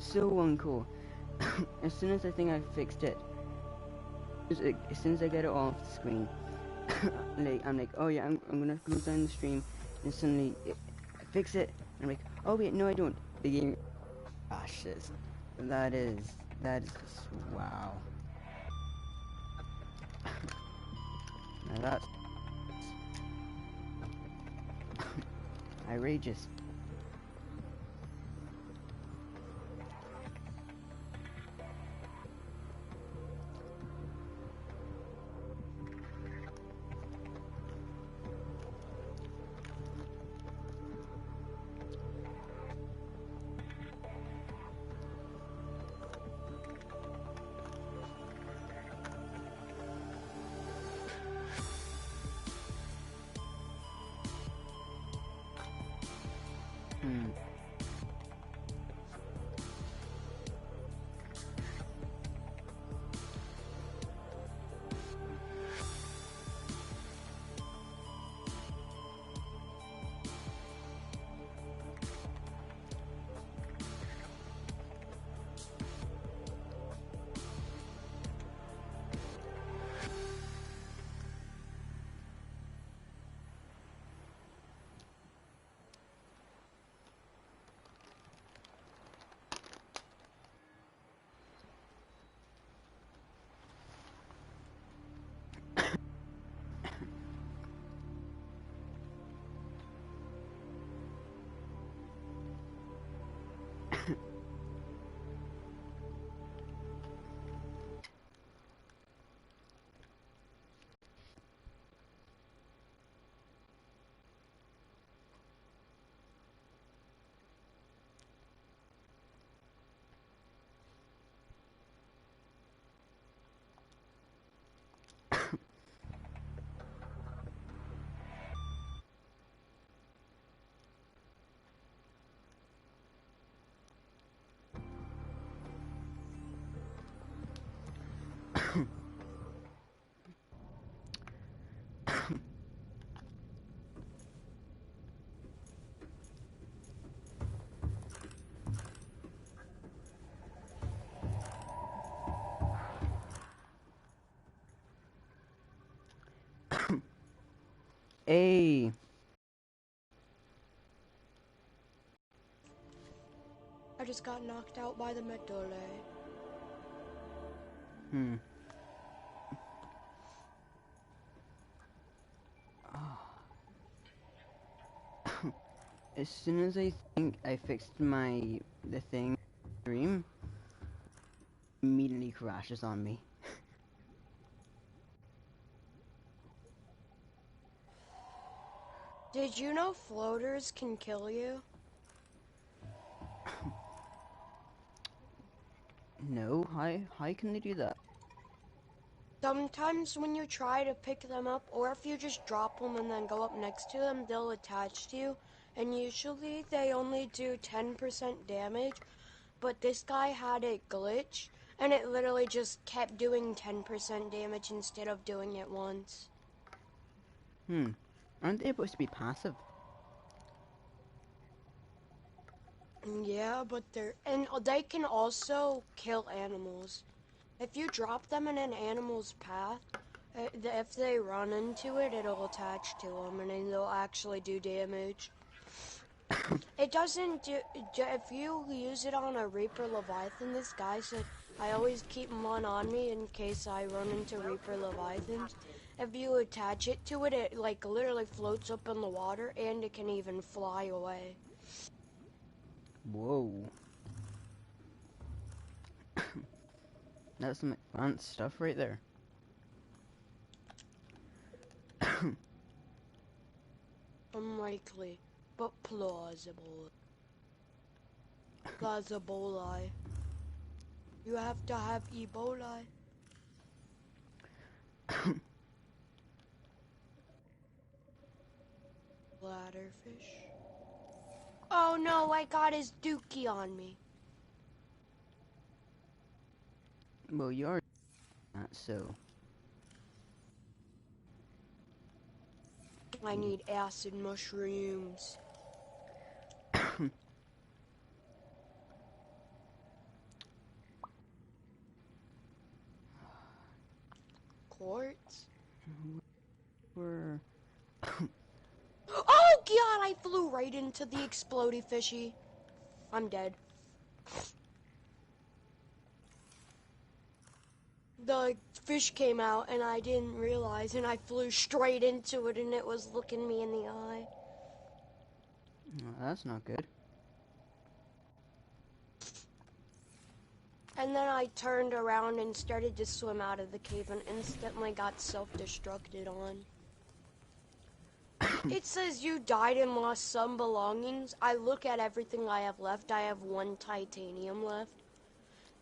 so uncool. As soon as I think I fixed it, as soon as I get it off the screen, I'm like, oh yeah, I'm gonna close down the stream, and suddenly I fix it, and I'm like, oh wait, no I don't. The game crashes. That is just wow. Now that's outrageous. Hmm. Hey. I just got knocked out by the medole. Hmm. As soon as I think I fixed the thing stream, immediately crashes on me. Did you know floaters can kill you? No, how can they do that? Sometimes when you try to pick them up, or if you just drop them and then go up next to them, they'll attach to you. And usually they only do 10% damage, but this guy had a glitch, and it literally just kept doing 10% damage instead of doing it once. Hmm. Aren't they supposed to be passive? Yeah, but they can also kill animals. If you drop them in an animal's path, if they run into it, it'll attach to them, and then they'll actually do damage. It doesn't do, if you use it on a Reaper Leviathan, this guy said, I always keep one on me in case I run into Reaper Leviathans. If you attach it to it, it like literally floats up in the water, and it can even fly away. Whoa. That's some advanced stuff right there. Unlikely, but plausible. Plausible. You have to have Ebola. Bladderfish. Oh no, I got his dookie on me. Well, you are that, so. I need acid mushrooms. ports. We're... Oh god, I flew right into the explodey fishy. I'm dead. The fish came out and I didn't realize, and I flew straight into it and it was looking me in the eye. Oh, that's not good. And then I turned around and started to swim out of the cave and instantly got self-destructed on. It says you died and lost some belongings. I look at everything I have left. I have 1 titanium left.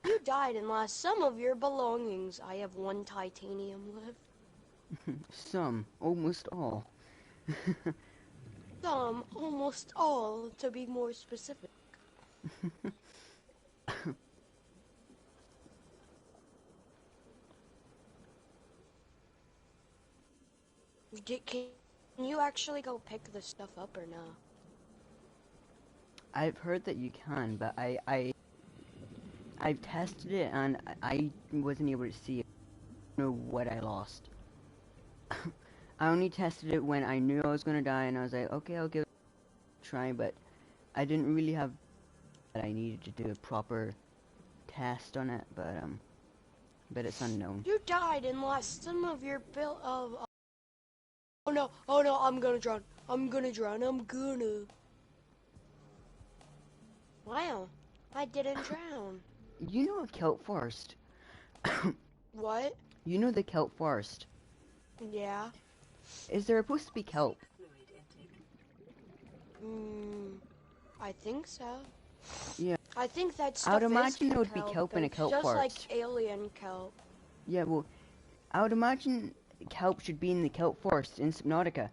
You died and lost some of your belongings. I have 1 titanium left. Some. Almost all. Some, almost all, to be more specific. Can you actually go pick this stuff up or no? I've heard that you can, but I've tested it and I wasn't able to see it. I don't know what I lost. I only tested it when I knew I was gonna die, and I was like, okay, I'll give it a try, but I didn't really have that I needed to do a proper test on it, but it's unknown. You died and lost some of your oh no, I'm gonna drown. I'm gonna drown. Wow, I didn't drown. You know a kelp forest? What? You know the kelp forest? Yeah. Is there supposed to be kelp? I think so. Yeah. I think that stuff I would imagine there would be kelp. kelp in a It's kelp just forest. like alien kelp. Yeah, well, I would imagine kelp should be in the kelp forest in Subnautica.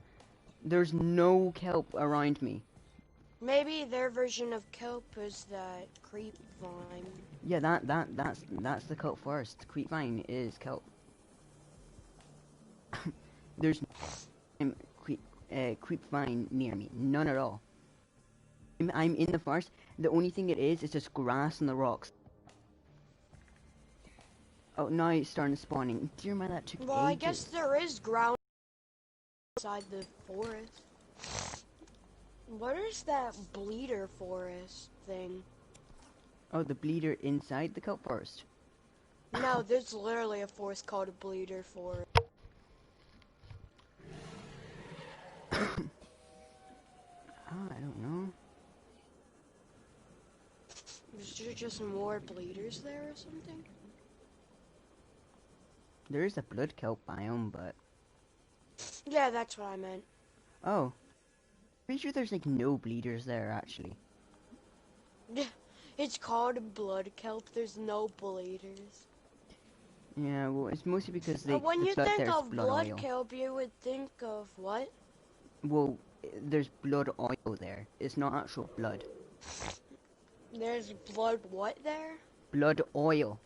There's no kelp around me. Maybe their version of kelp is that creep vine. Yeah, that's the kelp forest. Creepvine is kelp. There's creepvine near me, none at all. I'm in the forest. The only thing it is just grass and the rocks. Oh, now it's starting spawning. Dear my, that took Well, I ages. guess there is ground inside the forest. What is that bleeder forest thing? Oh, the bleeder inside the kelp forest. No, there's literally a forest called a bleeder forest. I don't know. Is there just more bleeders there or something? There is a blood kelp biome, but... Yeah, that's what I meant. Oh. Pretty sure there's like no bleeders there, actually. It's called blood kelp, there's no bleeders. Yeah, well, it's mostly because When the you blood think there's of blood oil. kelp, you would think of what? Well, there's blood oil there. It's not actual blood. There's blood what there? Blood oil.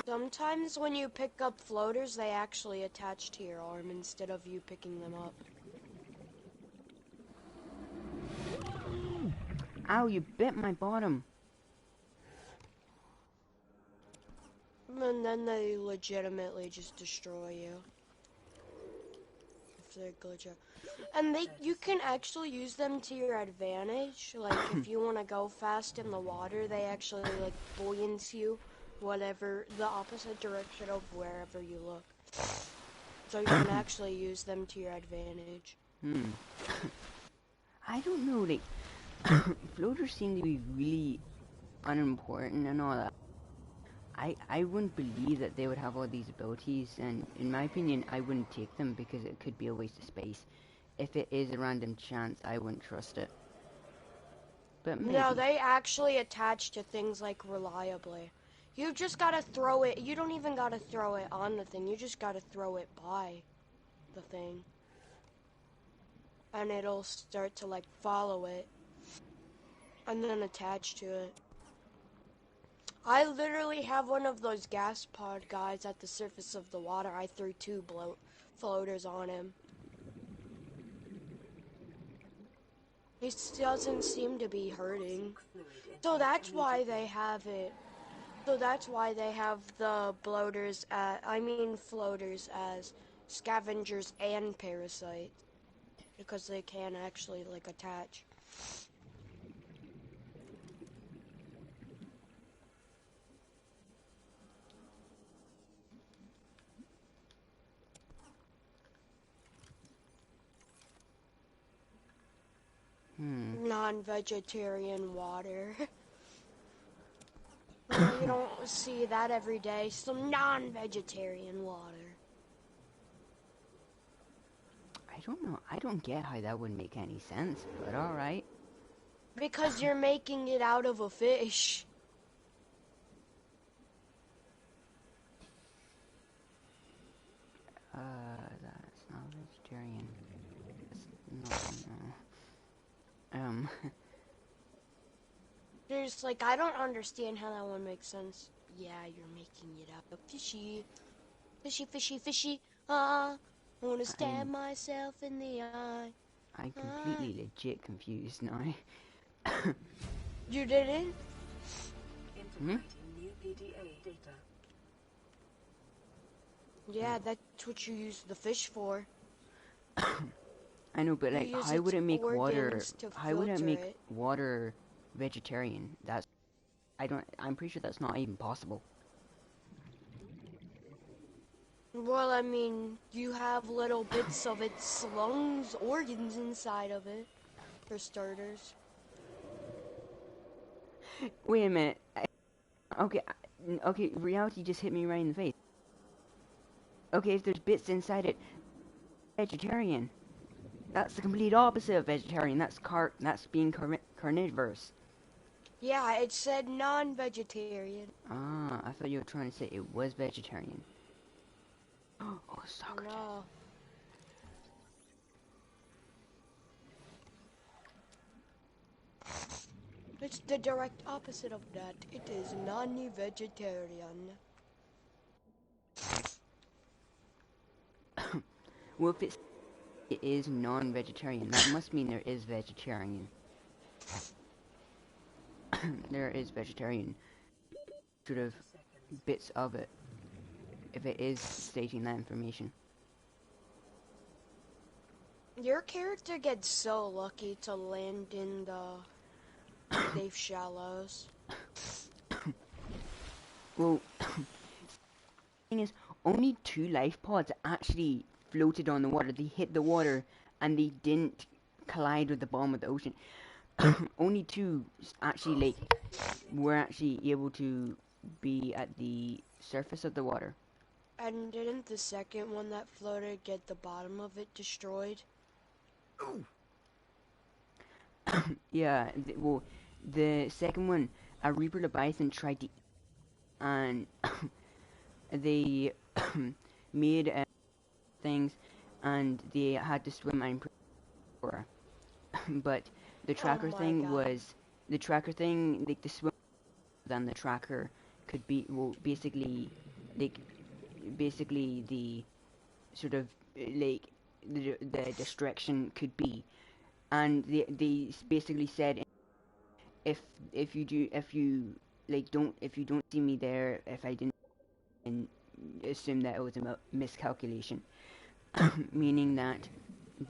Sometimes when you pick up floaters, they actually attach to your arm instead of you picking them up. Ow, you bit my bottom. And then they legitimately just destroy you. If they glitch out. And you can actually use them to your advantage. Like, if you want to go fast in the water, they actually, like, buoyance you. Whatever, the opposite direction of wherever you look. So you can actually use them to your advantage. I don't know, like... floaters seem to be really unimportant and all that. I wouldn't believe that they would have all these abilities, and in my opinion, I wouldn't take them because it could be a waste of space. If it is a random chance, I wouldn't trust it. But maybe. No, they actually attach to things like reliably. You just gotta throw it. You don't even gotta throw it on the thing. You just gotta throw it by the thing. And it'll start to, like, follow it. And then attach to it. I literally have one of those gas pod guys at the surface of the water. I threw 2 floaters on him. He doesn't seem to be hurting. So that's why they have it. So that's why they have the bloaters, floaters as scavengers and parasites. Because they can actually, like, attach. Non-vegetarian water. You don't see that every day. Some non-vegetarian water. I don't know. I don't get how that would make any sense, but alright. Because you're making it out of a fish. That's not vegetarian. It's not, no. There's like, I don't understand how that one makes sense. Yeah, you're making it out of fishy. Fishy, fishy, fishy. I wanna stab myself in the eye. I'm completely legit confused now. You didn't? Integrating new PDA data. Yeah, that's what you use the fish for. I know, but like, how would it make water? How would it make it? water vegetarian? I'm pretty sure that's not even possible. Well, I mean, you have little bits of its lungs, organs inside of it, for starters. Wait a minute. Okay, reality just hit me right in the face. Okay, if there's bits inside it, vegetarian. That's the complete opposite of vegetarian. That's being carnivorous. Yeah, it said non-vegetarian. Ah, I thought you were trying to say it was vegetarian. Oh, Socrates. No. It's the direct opposite of that. It is non-vegetarian. Well, if it is non-vegetarian, that must mean there is vegetarian. There is vegetarian sort of bits of it, if it is stating that information. Your character gets so lucky to land in the safe shallows. Well, the thing is, only 2 life pods actually floated on the water. They hit the water and they didn't collide with the bottom of the ocean. Only 2 actually, like, were actually able to be at the surface of the water. And didn't the second one that floated get the bottom of it destroyed? Yeah, well, the second one, a Reaper Leviathan tried to eat, and they made things, and they had to swim and for. But the tracker thing was like the swim, then the tracker could be, well, basically the sort of like the distraction could be, and they basically said, if you don't see me there, if I didn't, and assume that it was a miscalculation. Meaning that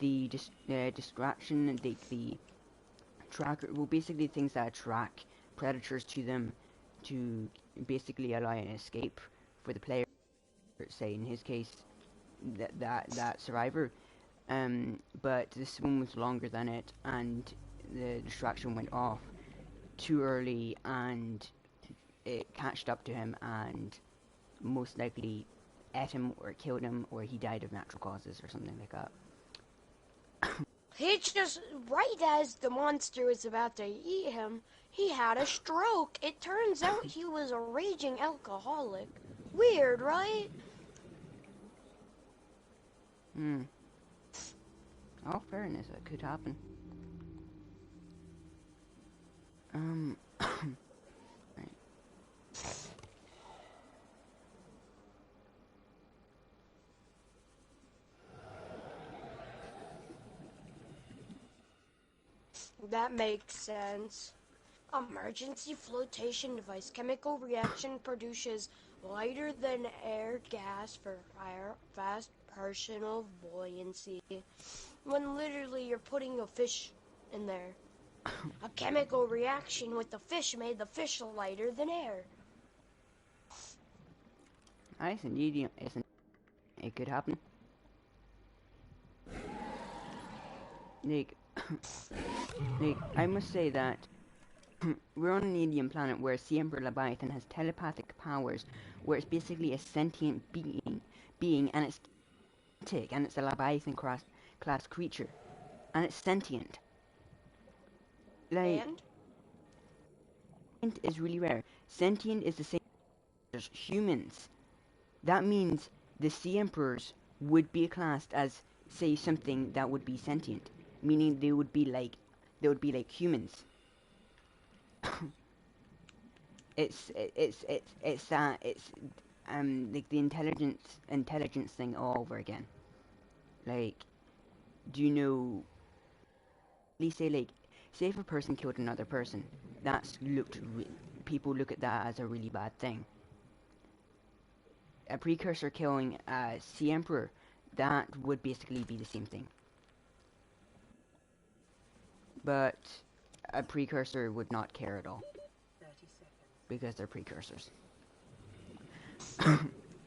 the distraction, the tracker, well, basically things that attract predators to them to basically allow an escape for the player, say in his case, that survivor. But the swim was longer than it, and the distraction went off too early, and it catched up to him, and most likely ate him or killed him, or he died of natural causes or something like that. He just, right as the monster was about to eat him, he had a stroke. It turns out he was a raging alcoholic. Weird, right? All fairness, it could happen. Right. That makes sense. Emergency flotation device. Chemical reaction produces lighter than air gas for fast personal buoyancy. When literally you're putting a fish in there. A chemical reaction with the fish made the fish lighter than air. It's an idiot. It could happen. Like, I must say that we're on an alien planet where Sea Emperor Leviathan has telepathic powers, where it's basically a sentient being, and it's sentient, and it's a Leviathan class creature, and it's sentient. Like, And? sentient is really rare. Sentient is the same as humans. That means the Sea Emperors would be classed as, say, something that would be sentient, meaning they would be like humans. it's like the intelligence thing all over again. Like, do you know? At least say if a person killed another person, people look at that as a really bad thing. A precursor killing a Sea Emperor, that would basically be the same thing. But a precursor would not care at all. 30 seconds. Because they're precursors.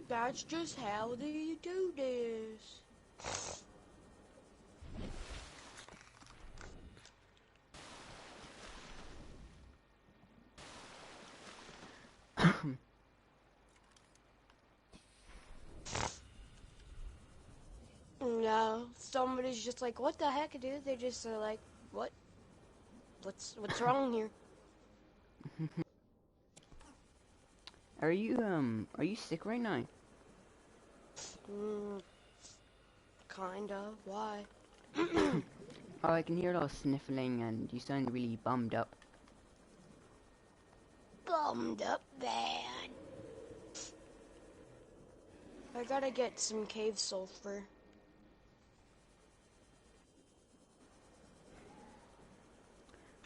That's just how they do this. No, somebody's just like, what the heck, dude? They just are like, what? What's wrong here? Are you sick right now? Kind of. Why? Oh, I can hear it all sniffling, and you sound really bummed up. Bummed up bad. I gotta get some cave sulfur.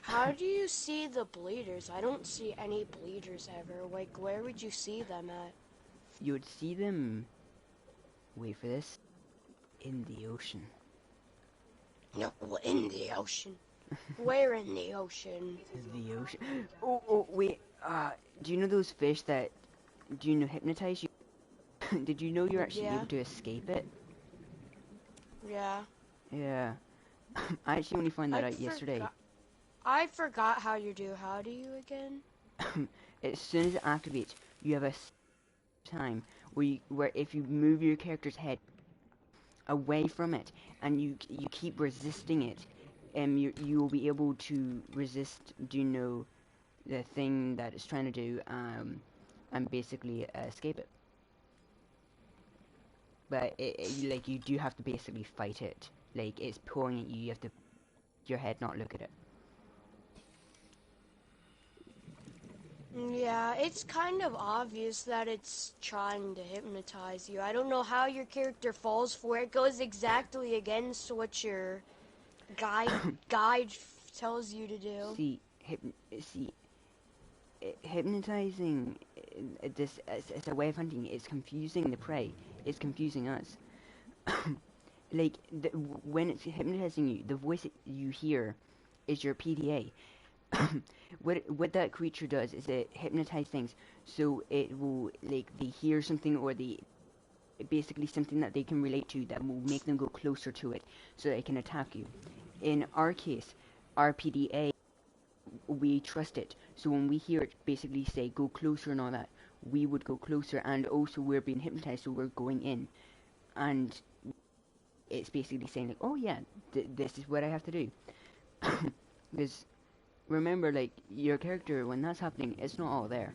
How do you see the bleeders? I don't see any bleeders ever. Like, where would you see them at? You would see them, wait for this, in the ocean. No, in the ocean. Where in the ocean? The ocean. Oh, wait. Do you know those fish that, hypnotize you? Did you know you're actually able to escape it? Yeah. Yeah. I actually only found that out yesterday. I forgot how you do. How do you again? As soon as it activates, you have a time where if you move your character's head away from it and you keep resisting it, you will be able to resist, the thing that it's trying to do, and basically escape it. But you do have to basically fight it. Like, it's pulling at you. You have to your head not look at it. Yeah, it's kind of obvious that it's trying to hypnotize you. I don't know how your character falls for it. It goes exactly against what your guide tells you to do. Hypnotizing, it's a way of hunting. It's confusing the prey. It's confusing us. When it's hypnotizing you, the voice that you hear is your PDA. What that creature does is it hypnotize things, so it will, they hear something, or basically something that they can relate to, that will make them go closer to it so they can attack you. In our case, our PDA, we trust it, so when we hear it basically say go closer and all that, we would go closer, and also we're being hypnotized, so we're going in, and it's basically saying like, oh yeah, this is what I have to do. Because remember, your character, when that's happening, it's not all there.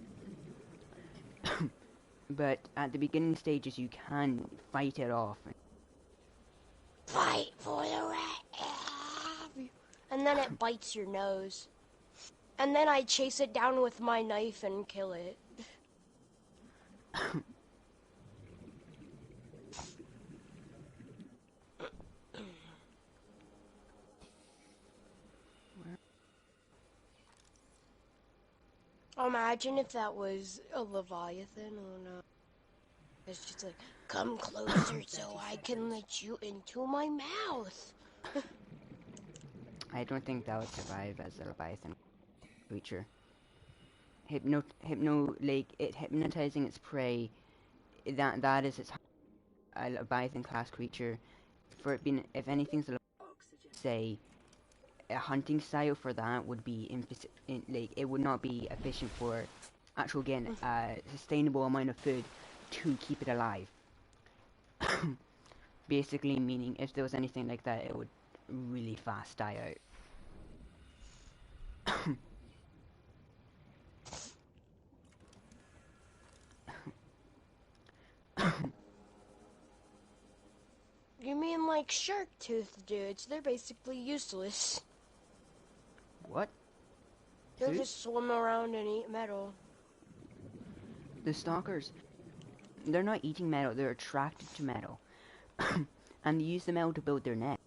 But at the beginning stages, you can fight it off. Fight for the rat. And then it bites your nose. And then I chase it down with my knife and kill it. Imagine if that was a Leviathan or not. It's just like, come closer so I can let you into my mouth. I don't think that would survive as a Leviathan creature. Like it hypnotizing its prey. That is its a Leviathan class creature. For it being, if anything's a Oxygen. say, a hunting style for that would be like it would not be efficient for actual getting a sustainable amount of food to keep it alive. Basically meaning if there was anything like that, it would really fast die out. You mean like shark tooth dudes? They're basically useless. What? They'll Who? just swim around and eat metal. The stalkers. They're not eating metal, they're attracted to metal. And they use the metal to build their net.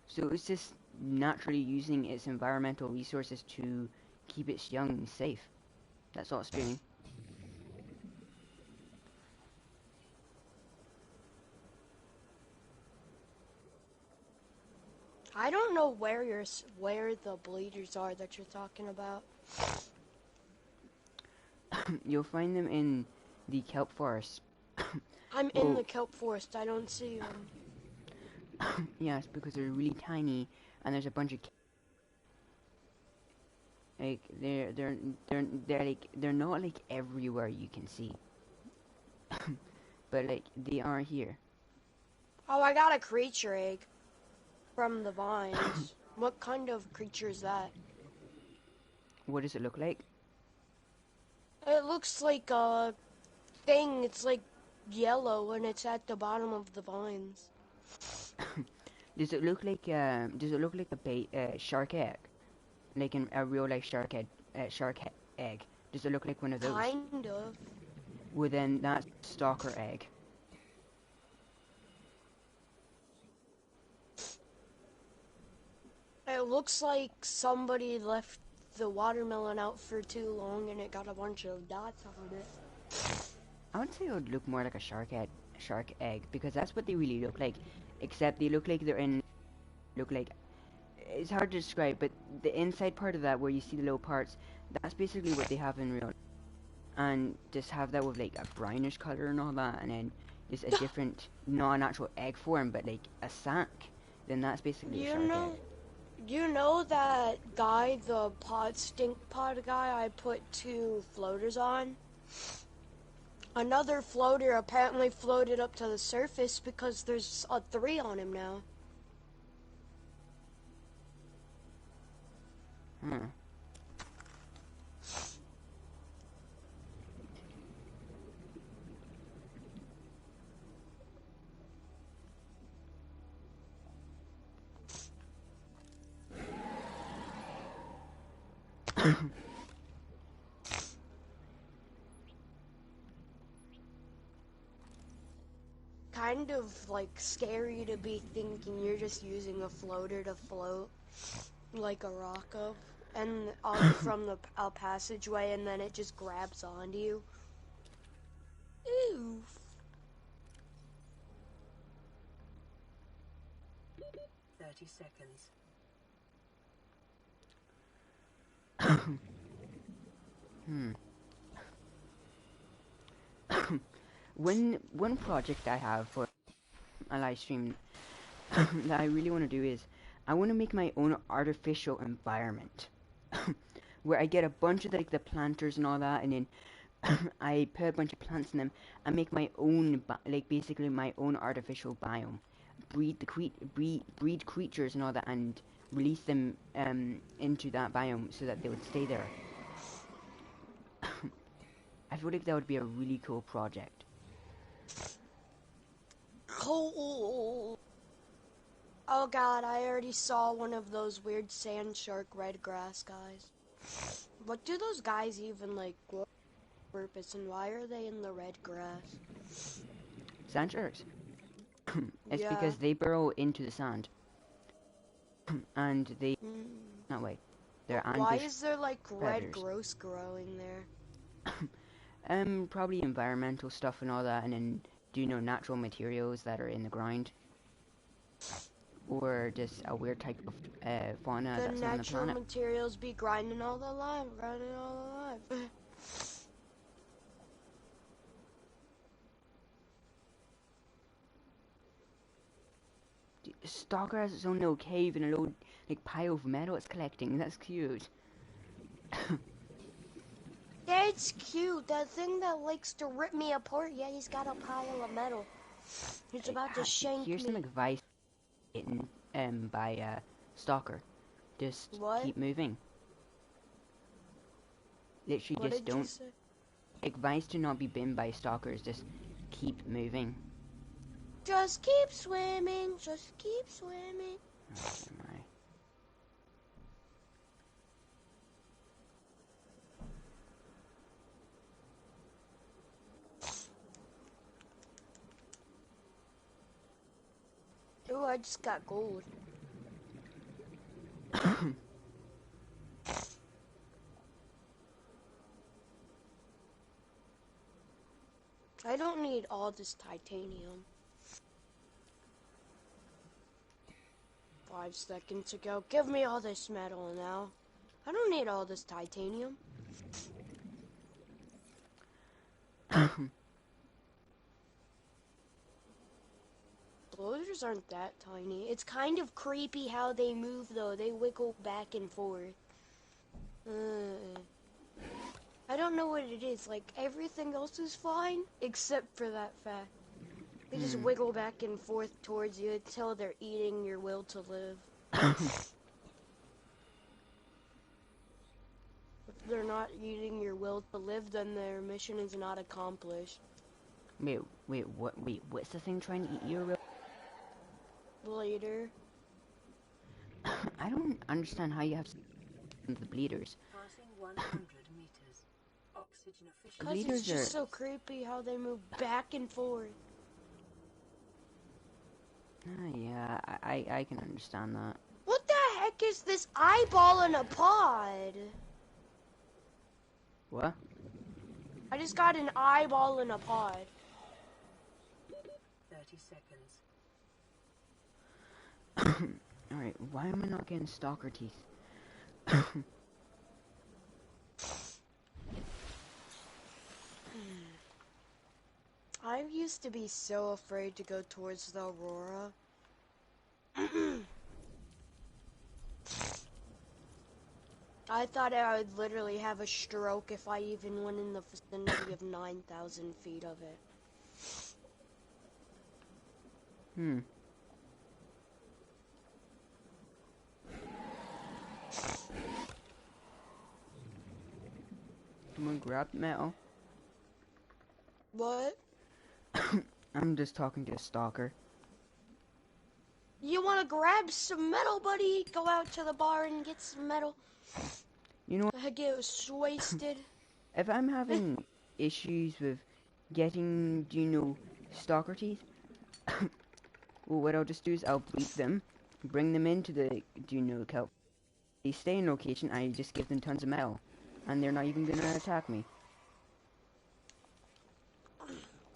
So it's just naturally using its environmental resources to keep its young safe. That's all it's doing. I don't know where where the bleeders are that you're talking about. You'll find them in the kelp forest. I'm in Well, the kelp forest. I don't see them. yes, because they're really tiny, and there's a bunch of like they're not like everywhere you can see, but like they are here. Oh, I got a creature egg from the vines. What kind of creature is that? What does it look like? It looks like a thing. It's like yellow and it's at the bottom of the vines. Does it look like a shark egg, like a real life egg? Does it look like one of those? Kind of. Well, then that's stalker egg. It looks like somebody left the watermelon out for too long and it got a bunch of dots on it. I would say it would look more like a shark egg, because that's what they really look like. Except they look like look like, it's hard to describe, but the inside part of that where you see the little parts, that's basically what they have in real life. And just have that with like a brownish color and all that, and then just a different, not an actual egg form, but like a sac, then that's basically a shark egg. You know that guy, the stink pod guy I put 2 floaters on? Another floater apparently floated up to the surface because there's a 3 on him now. Huh. Kind of like scary to be thinking you're just using a floater to float like a rock up and out from the passageway and then it just grabs onto you. Ew. 30 seconds. One project I have for a live stream that I really want to do is I want to make my own artificial environment where I get a bunch of like the planters and all that, and then I put a bunch of plants in them and make my own like basically my own artificial biome, breed creatures and all that, and release them into that biome so that they would stay there. I feel like that would be a really cool project. Cool. Oh god, I already saw one of those weird sand shark red grass guys. What do those guys even like grow purpose and why are they in the red grass? Sand sharks. It's Yeah. because they burrow into the sand. and they, Mm. no wait, they're Why ambush is there like red predators. growth growing there? Probably environmental stuff and all that, and then do you know natural materials that are in the ground, or just a weird type of fauna The that's on the natural planet. materials be grinding all the life, grinding all the life. Stalker has its own little cave and a little like pile of metal it's collecting. That's cute. That's cute. That thing that likes to rip me apart. Yeah, he's got a pile of metal. He's about to shank Here's some me. advice written by Stalker. Just What? keep moving. Literally, What just did you don't. say? Advice to not be bitten by stalkers. Just keep moving. Just keep swimming. Just keep swimming. Oh, my. Ooh, I just got gold. I don't need all this titanium. 5 seconds ago. Give me all this metal now. I don't need all this titanium. Blowers aren't that tiny. It's kind of creepy how they move though. They wiggle back and forth. I don't know what it is. Like everything else is fine except for that fact. They just wiggle back and forth towards you until they're eating your will to live. If they're not eating your will to live, then their mission is not accomplished. What's the thing trying to eat your real? Later. I don't understand how you have the bleeders. Passing 100 meters. Oxygen efficiency. Because it's Bleeders just are- so creepy how they move back and forth. Yeah, I can understand that. What the heck is this eyeball in a pod? What? I just got an eyeball in a pod. 30 seconds. Alright, why am I not getting stalker teeth? I used to be so afraid to go towards the Aurora. I thought I would literally have a stroke if I even went in the vicinity of 9,000 feet of it. Someone grab metal. What? I'm just talking to a stalker. You want to grab some metal, buddy? Go out to the bar and get some metal. You know what? I get wasted. If I'm having issues with getting, stalker teeth, well, what I'll just do is I'll bleed them, bring them into the, kelp. They stay in location, I just give them tons of metal, and they're not even gonna attack me.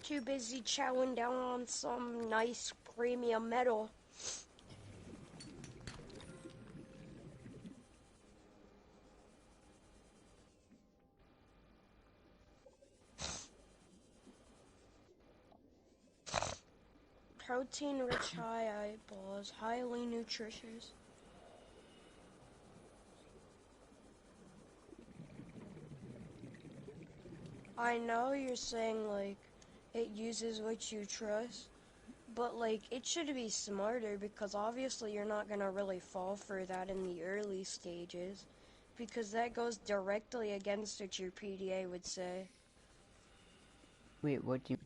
Too busy chowing down on some nice premium metal. Protein-rich high eyeballs, highly nutritious. I know you're saying, like, it uses what you trust, but, like, it should be smarter because obviously you're not gonna really fall for that in the early stages because that goes directly against what your PDA would say. Wait, what do you...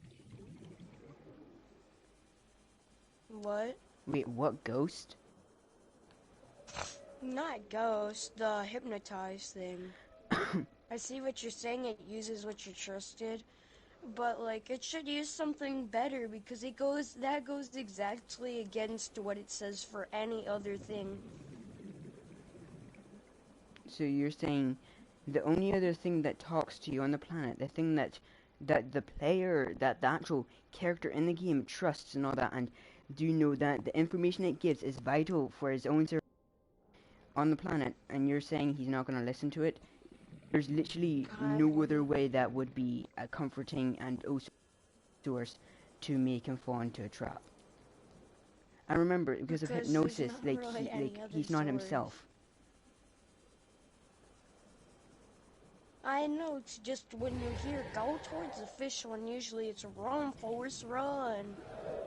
What? Wait, what ghost? Not ghost, the hypnotize thing. I see what you're saying, it uses what you trusted, but like it should use something better because that goes exactly against what it says for any other thing. So you're saying the only other thing that talks to you on the planet, the thing that the player, that the actual character in the game trusts and all that, and do you know that the information it gives is vital for his own survival on the planet, and you're saying he's not going to listen to it? There's literally no other way that would be a comforting and also source to make him fall into a trap. And remember, because of Because there's hypnosis, not like really any other he's not source. himself. I know, it's just when you hear go towards the fish one, usually it's run, force, run.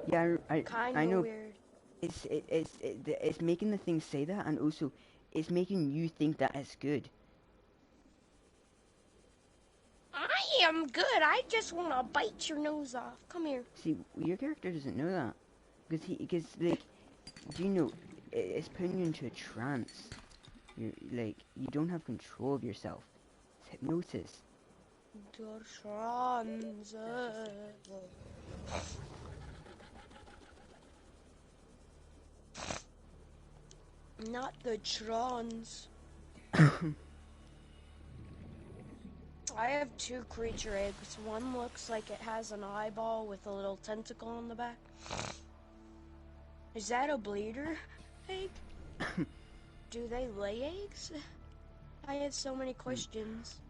Yeah, I Kinda know. weird. It's making the thing say that, and also it's making you think that it's good. I am good. I just want to bite your nose off. Come here. See, your character doesn't know that, because like, do you know, it's putting you into a trance. You're like, you don't have control of yourself. It's hypnosis. Not the trons. I have 2 creature eggs. One looks like it has an eyeball with a little tentacle on the back. Is that a bleeder egg? Do they lay eggs? I had so many questions.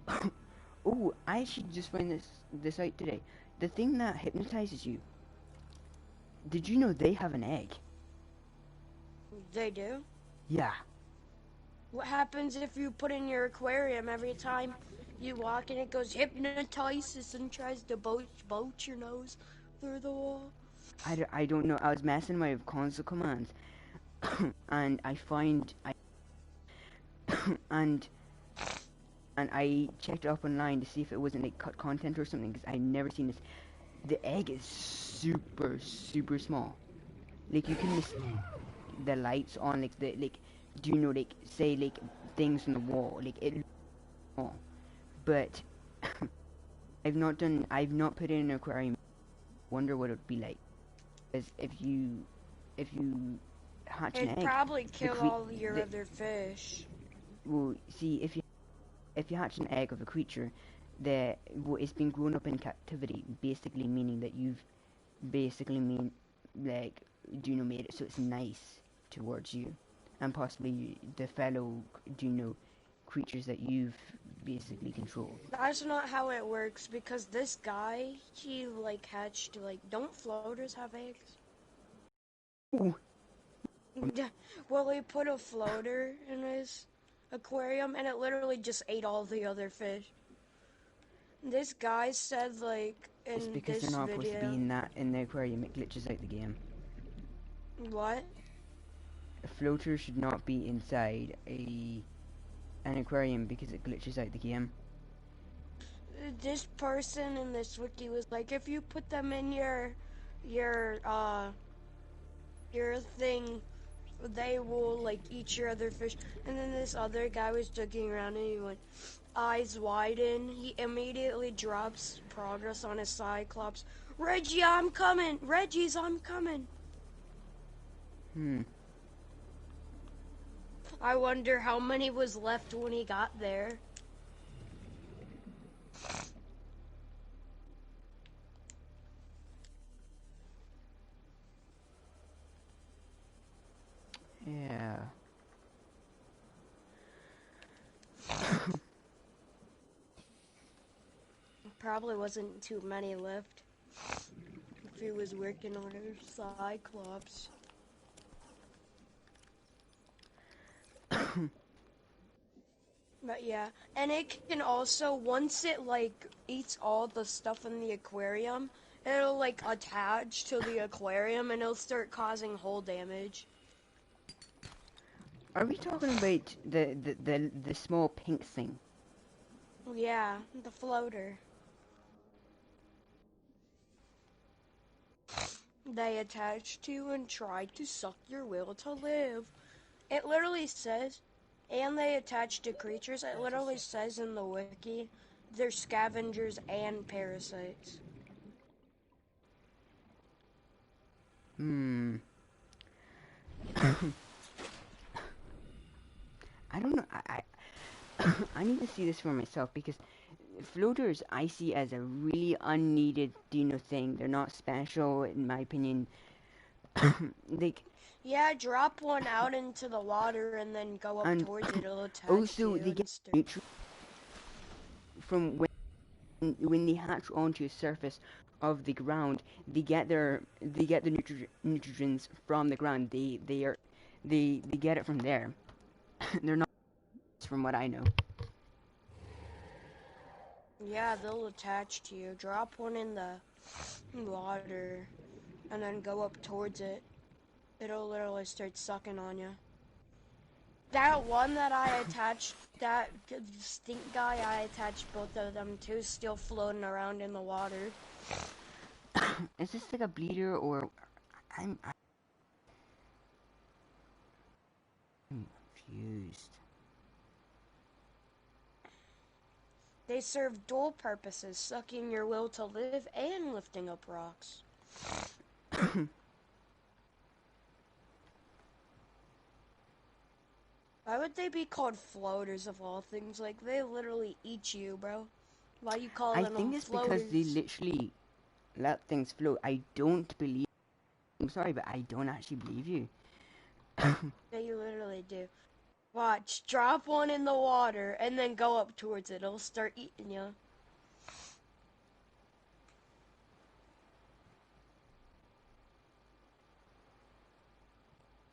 Oh, I actually just found this out today. The thing that hypnotizes you. Did you know they have an egg? They do? Yeah. What happens if you put in your aquarium every time you walk and it goes hypnotizes and tries to boat your nose through the wall? I don't know. I was messing with my console commands, and I find and I checked it up online to see if it wasn't like cut content or something, because I never seen this. The egg is super small. Like you can miss the lights on, like do you know, like say like things on the wall, like it looks small, but I've not put it in an aquarium. Wonder what it would be like, because if you hatch an It'd egg, probably kill all your other fish. well, see, if you hatch an egg of a creature it's been grown up in captivity, basically meaning that you've like, do you know, made it so it's nice towards you, and possibly the fellow, do you know, creatures that you've basically controlled. That's not how it works, because this guy, he like hatched, like, don't floaters have eggs? Ooh. Well, he put a floater in his aquarium and it literally just ate all the other fish. This guy said, like, It's in because this they're not supposed to be video. in the aquarium. It glitches out the game. What? A floater should not be inside an aquarium because it glitches out the game. This person in this wiki was like, if you put them in your thing, they will like eat your other fish. And then this other guy was joking around and he went, eyes widen. He immediately drops progress on his Cyclops. Reggie, I'm coming. Reggie's, I'm coming. I wonder how many was left when he got there. Yeah. Probably wasn't too many left. If he was working on his Cyclops. But yeah, and it can also, once it like eats all the stuff in the aquarium, it'll like attach to the aquarium and it'll start causing hull damage. Are we talking about the small pink thing? Yeah, the floater. They attach to and try to suck your will to live. It literally says, and they attach to creatures, it literally says in the wiki, they're scavengers and parasites. I don't know. I need to see this for myself because floaters I see as a really unneeded, thing. They're not special, in my opinion. Like, Yeah, drop one out into the water and then go up and towards it. It'll attach to also you they get and start. nutrients from when they hatch onto the surface of the ground. They get the nutrients from the ground. They get it from there. They're not from what I know. Yeah, they'll attach to you. Drop one in the water and then go up towards it. It'll literally start sucking on you. That one that I attached, that stink guy I attached both of them to, still floating around in the water. Is this like a bleeder or I'm confused. They serve dual purposes, sucking your will to live and lifting up rocks. Why would they be called floaters of all things? Like, they literally eat you, bro. Why you calling I them think it's floaters? because they literally let things float. I don't believe. I'm sorry, but I don't actually believe you. They literally do. Watch, drop one in the water and then go up towards it. It'll start eating you.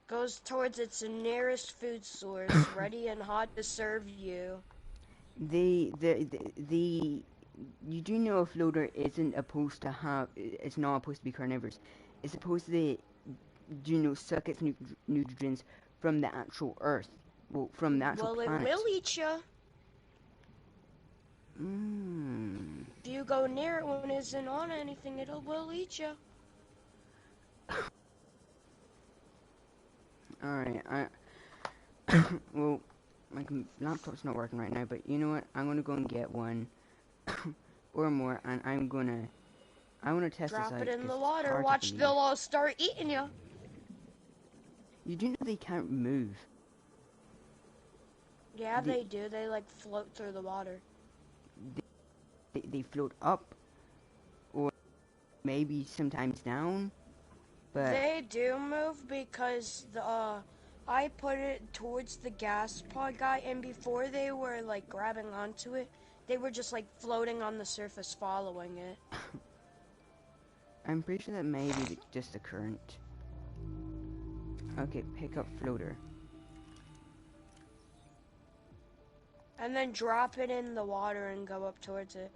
Goes towards its nearest food source, ready and hot to serve you. The you do know a floater isn't supposed to have. It's not supposed to be carnivorous. It's supposed to, suck its nutrients from the actual earth. Well, from the actual Well, it planet. will eat you. Mm. If you go near it when it isn't on anything, it will eat you. Alright, well, my laptop's not working right now, but you know what? I'm gonna go and get one or more, and I wanna test this Drop out. it in 'Cause the it's water. hard to Watch, believe. they'll all start eating you. You do know they can't move. Yeah, they do. They like float through the water. They float up, or maybe sometimes down, but They do move because I put it towards the gas pod guy, and before they were like grabbing onto it, they were just like floating on the surface following it. I'm pretty sure that may be just the current. Okay, pick up floater. And then drop it in the water and go up towards it.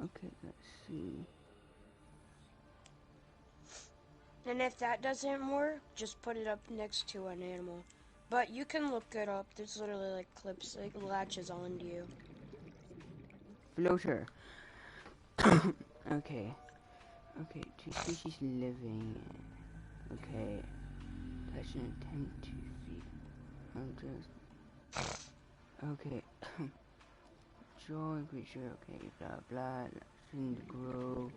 Okay, let's see. And if that doesn't work, just put it up next to an animal. But you can look it up. There's literally like clips, like latches onto you. Floater. Okay. Okay, two species living. Okay. Touch and attempt to feed. I'll just. Okay. Joy creature. Okay, blah blah. Shouldn't grow.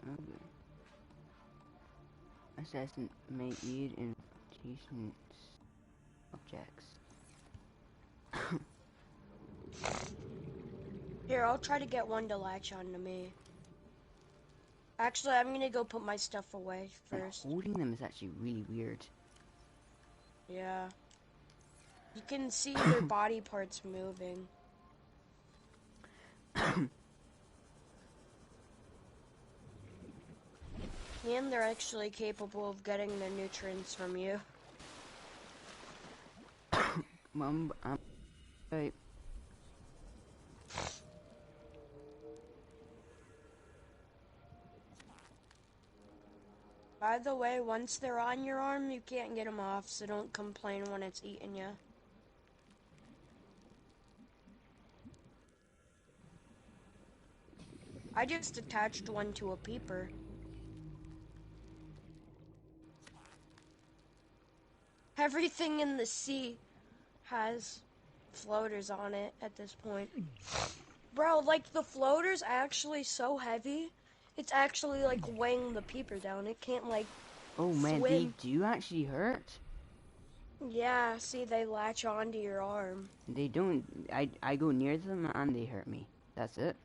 Okay. Assassin may aid in invitations objects. Here, I'll try to get one to latch onto me. Actually, I'm gonna go put my stuff away Like, first. holding them is actually really weird. Yeah. You can see their body parts moving. And they're actually capable of getting the nutrients from you. Mom, right. By the way, once they're on your arm, you can't get them off, so don't complain when it's eating you. I just attached one to a peeper. Everything in the sea has floaters on it at this point. Bro, like the floater's actually so heavy, it's actually like weighing the peeper down. It can't like Oh man, they swim. do actually hurt. Yeah, see, they latch onto your arm. They don't. I go near them and they hurt me. That's it.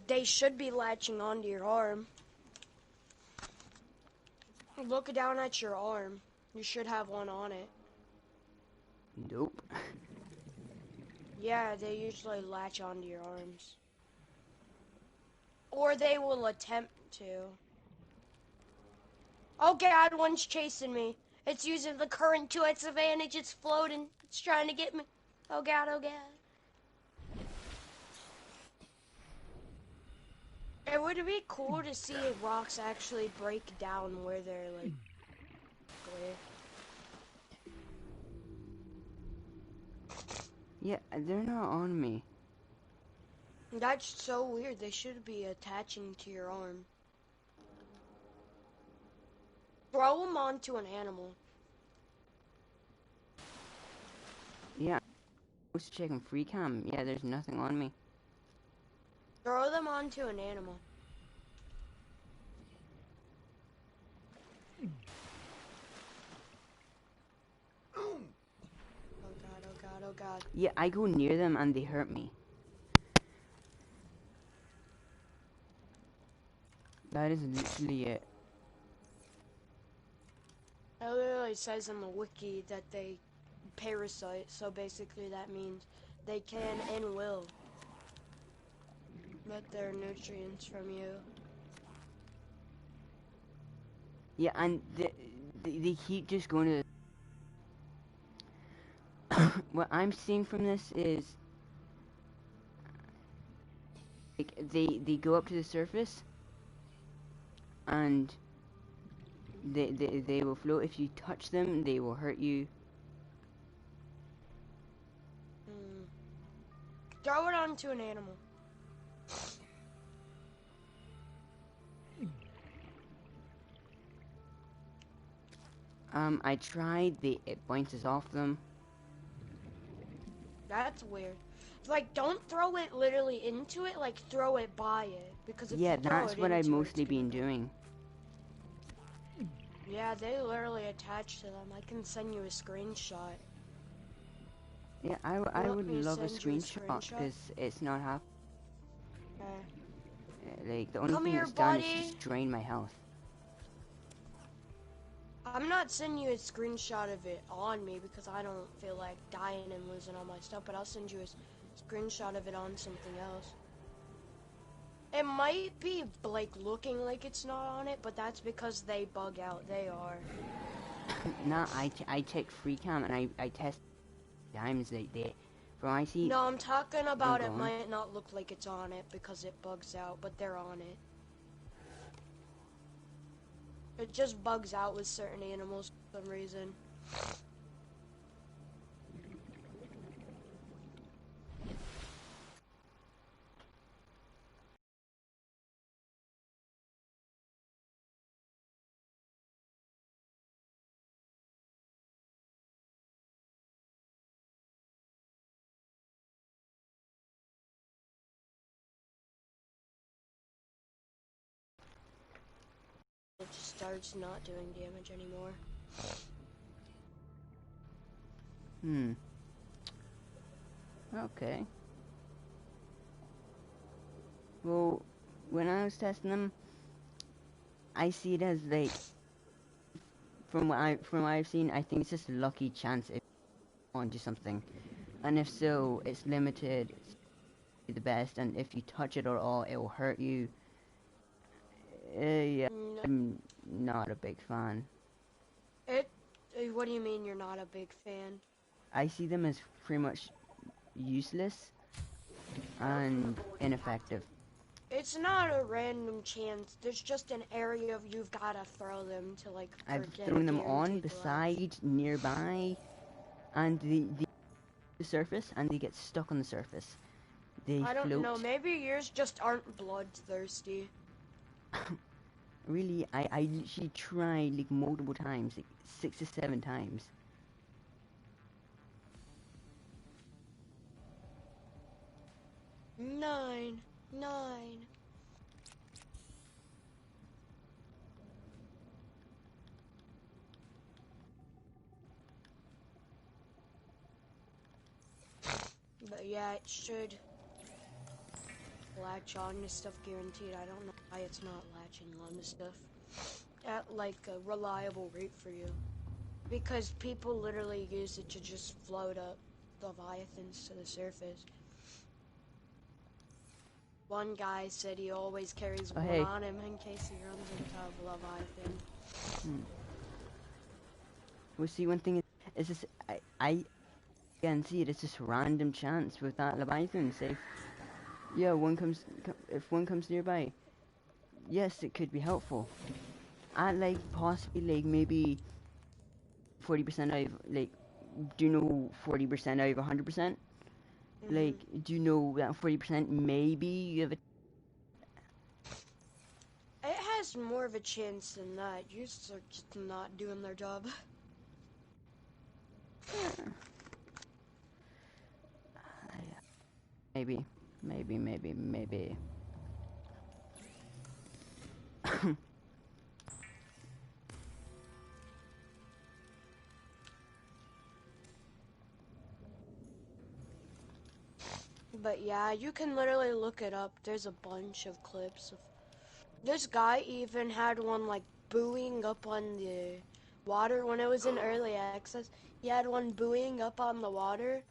They should be latching onto your arm. Look down at your arm. You should have one on it. Nope. Yeah, they usually latch onto your arms. Or they will attempt to. Oh god, one's chasing me. It's using the current to its advantage. It's floating. It's trying to get me. Oh god, oh god. It would be cool to see rocks actually break down where they're like clear. Yeah, they're not on me. That's so weird. They should be attaching to your arm. Throw them onto an animal. Yeah. I was checking free cam. Yeah, there's nothing on me. Throw them onto an animal. Oh god, oh god, oh god. Yeah, I go near them and they hurt me. That is literally it. It literally says in the wiki that they parasite, so basically that means they can and will get their nutrients from you. Yeah, and they keep just going to... What I'm seeing from this is... like, they go up to the surface and they will float. If you touch them, they will hurt you. Throw it onto an animal. I tried. It bounces off them. That's weird. Like, don't throw it literally into it, like throw it by it. Because if Yeah, you throw that's it what I've into it, mostly it's gonna been die. doing. Yeah, they literally attach to them. I can send you a screenshot. Yeah, I want would me to love a send you a screenshot screenshot? because it's not happening. Okay. Like, the only Come thing here, it's done is buddy. just drain my health. I'm not sending you a screenshot of it on me because I don't feel like dying and losing all my stuff, but I'll send you a screenshot of it on something else. It might be, like, looking like it's not on it, but that's because they bug out. They are. Nah, I checked free cam and I test times they from I see. No, I'm talking about it gone. might not look like it's on it because it bugs out, but they're on it. It just bugs out with certain animals for some reason. It just starts not doing damage anymore. Okay. Well, when I was testing them, I see it as like from what I've seen, I think it's just a lucky chance if you want to do something, and if so, it's limited to the best, and if you touch it at all, it will hurt you. Yeah, No, I'm not a big fan. what do you mean you're not a big fan? I see them as pretty much useless and ineffective. It's not a random chance. There's just an area you've gotta throw them to like I've get a thrown them on, guaranteed life. beside, nearby, and the surface, and they get stuck on the surface. They I don't know. float. Maybe yours just aren't bloodthirsty. Really, I literally tried like multiple times, like 6 to 7 times. Nine. But yeah, it should latch on to stuff guaranteed. I don't know why it's not latching on to stuff at like a reliable rate for you. Because people literally use it to just float up leviathans to the surface. One guy said he always carries Oh one hey. on him in case he runs into a leviathan. Well, see, one thing is this, I can see it. It's just random chance with that Leviathan. Say, yeah, if one comes nearby, yes, it could be helpful. At like possibly like maybe 40% out of like, do you know 40% out of 100%? Like, do you know that 40% maybe you have a. It has more of a chance than that. Users are just not doing their job. Maybe. But yeah, you can literally look it up. There's a bunch of clips of this guy even had one like buoying up on the water when it was in early access. He had one buoying up on the water,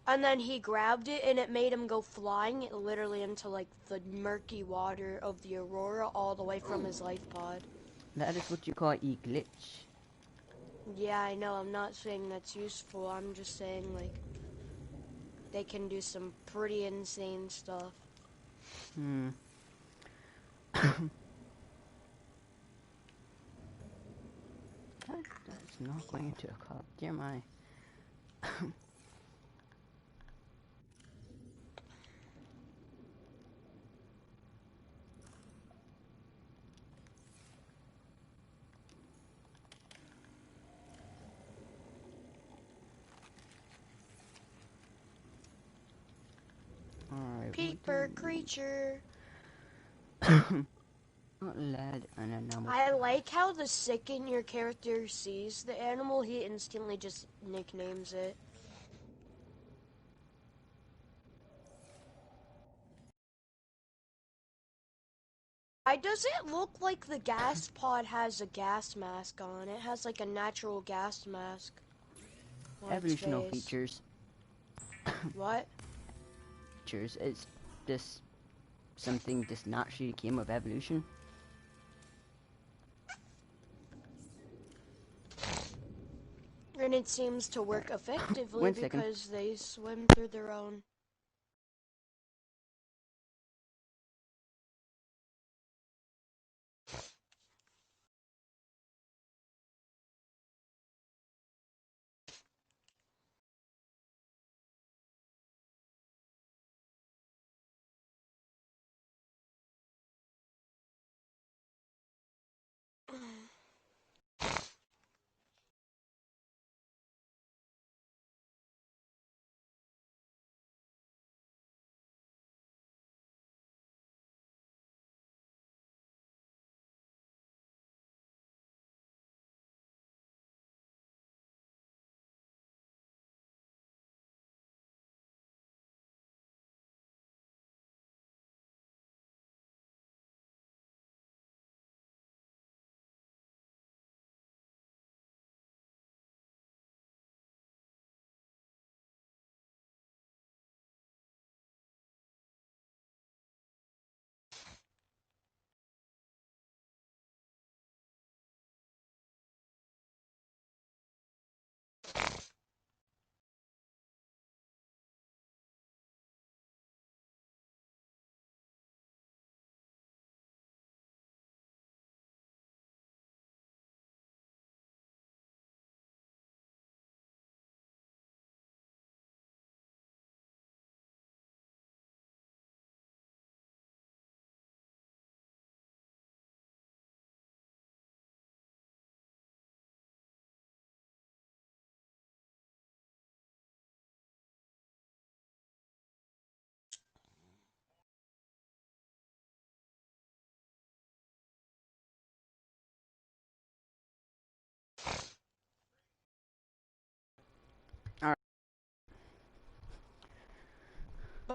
and then he grabbed it and it made him go flying literally into like the murky water of the Aurora all the way from his life pod. That is what you call a glitch. Yeah, I know. I'm not saying that's useful. I'm just saying like they can do some pretty insane stuff. That's not going into a cup. Dear my. Alright, Peeper creature. not lead and enamel. I like how the second your character sees the animal, he instantly just nicknames it. Why does it look like the gas pod has a gas mask on? It has like a natural gas mask on its Evolutional face. features. What? Features. It's just something just naturally came of evolution. And it seems to work effectively 1 second. because they swim through their own.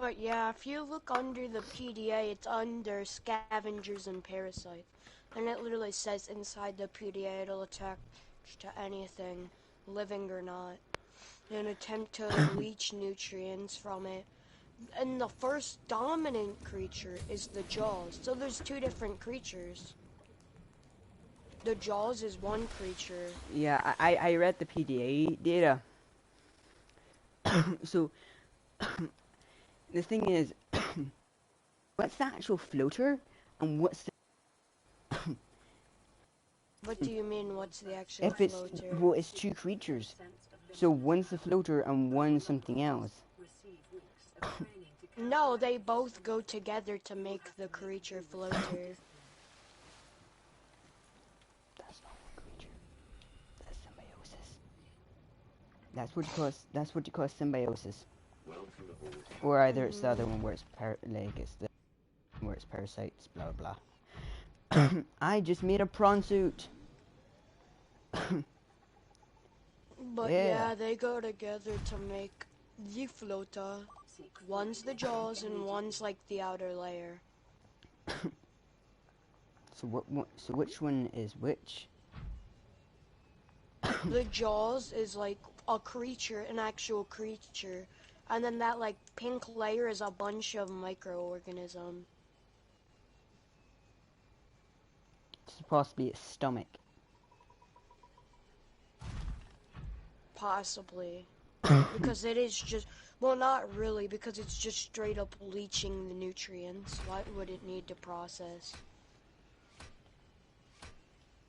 But yeah, if you look under the PDA, it's under scavengers and parasites. And it literally says inside the PDA it'll attach to anything, living or not, in an attempt to leach nutrients from it. And the first dominant creature is the Jaws. So there's two different creatures. The Jaws is one creature. Yeah, I read the PDA data. So the thing is, what's the actual floater, and what's the What do you mean, what's the actual if it's floater? well, it's two creatures. So one's the floater and one's something else. No, they both go together to make the creature floater. That's not one creature. That's symbiosis. That's what you call symbiosis. Or either it's the other one where it's where it's parasites. Blah blah. I just made a prawn suit. But Yeah. yeah, they go together to make the floater. One's the Jaws and one's like the outer layer. So so which one is which? The Jaws is like a creature, an actual creature. And then that like pink layer is a bunch of microorganisms. It's possibly its stomach. Possibly. Because it is just, well, not really, because it's just straight up leaching the nutrients. What would it need to process?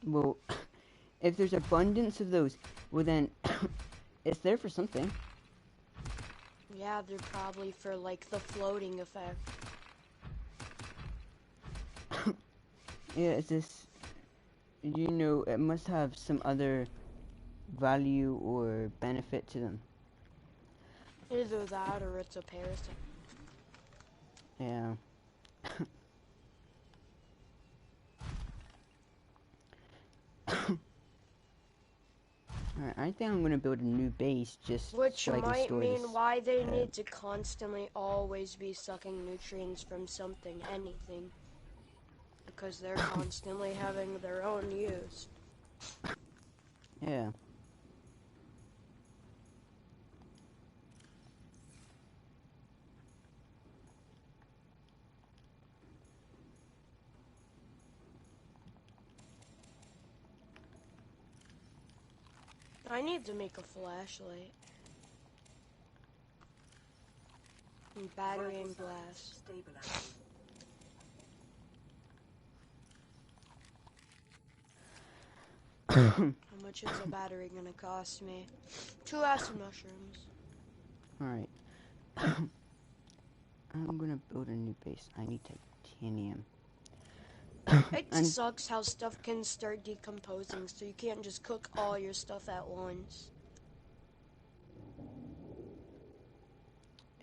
Well, if there's abundance of those, well then, it's there for something. Yeah, they're probably for like the floating effect. Yeah, it's this. You know, it must have some other value or benefit to them. Either that or it's a parasite. Yeah. Alright, I think I'm gonna build a new base just Which so I can might store mean this. why they need to constantly always be sucking nutrients from something, anything. Because they're constantly having their own use. Yeah. I need to make a flashlight. And battery and glass. How much is a battery gonna cost me? 2 acid mushrooms. Alright. I'm gonna build a new base. I need titanium. It And- sucks how stuff can start decomposing, so you can't just cook all your stuff at once.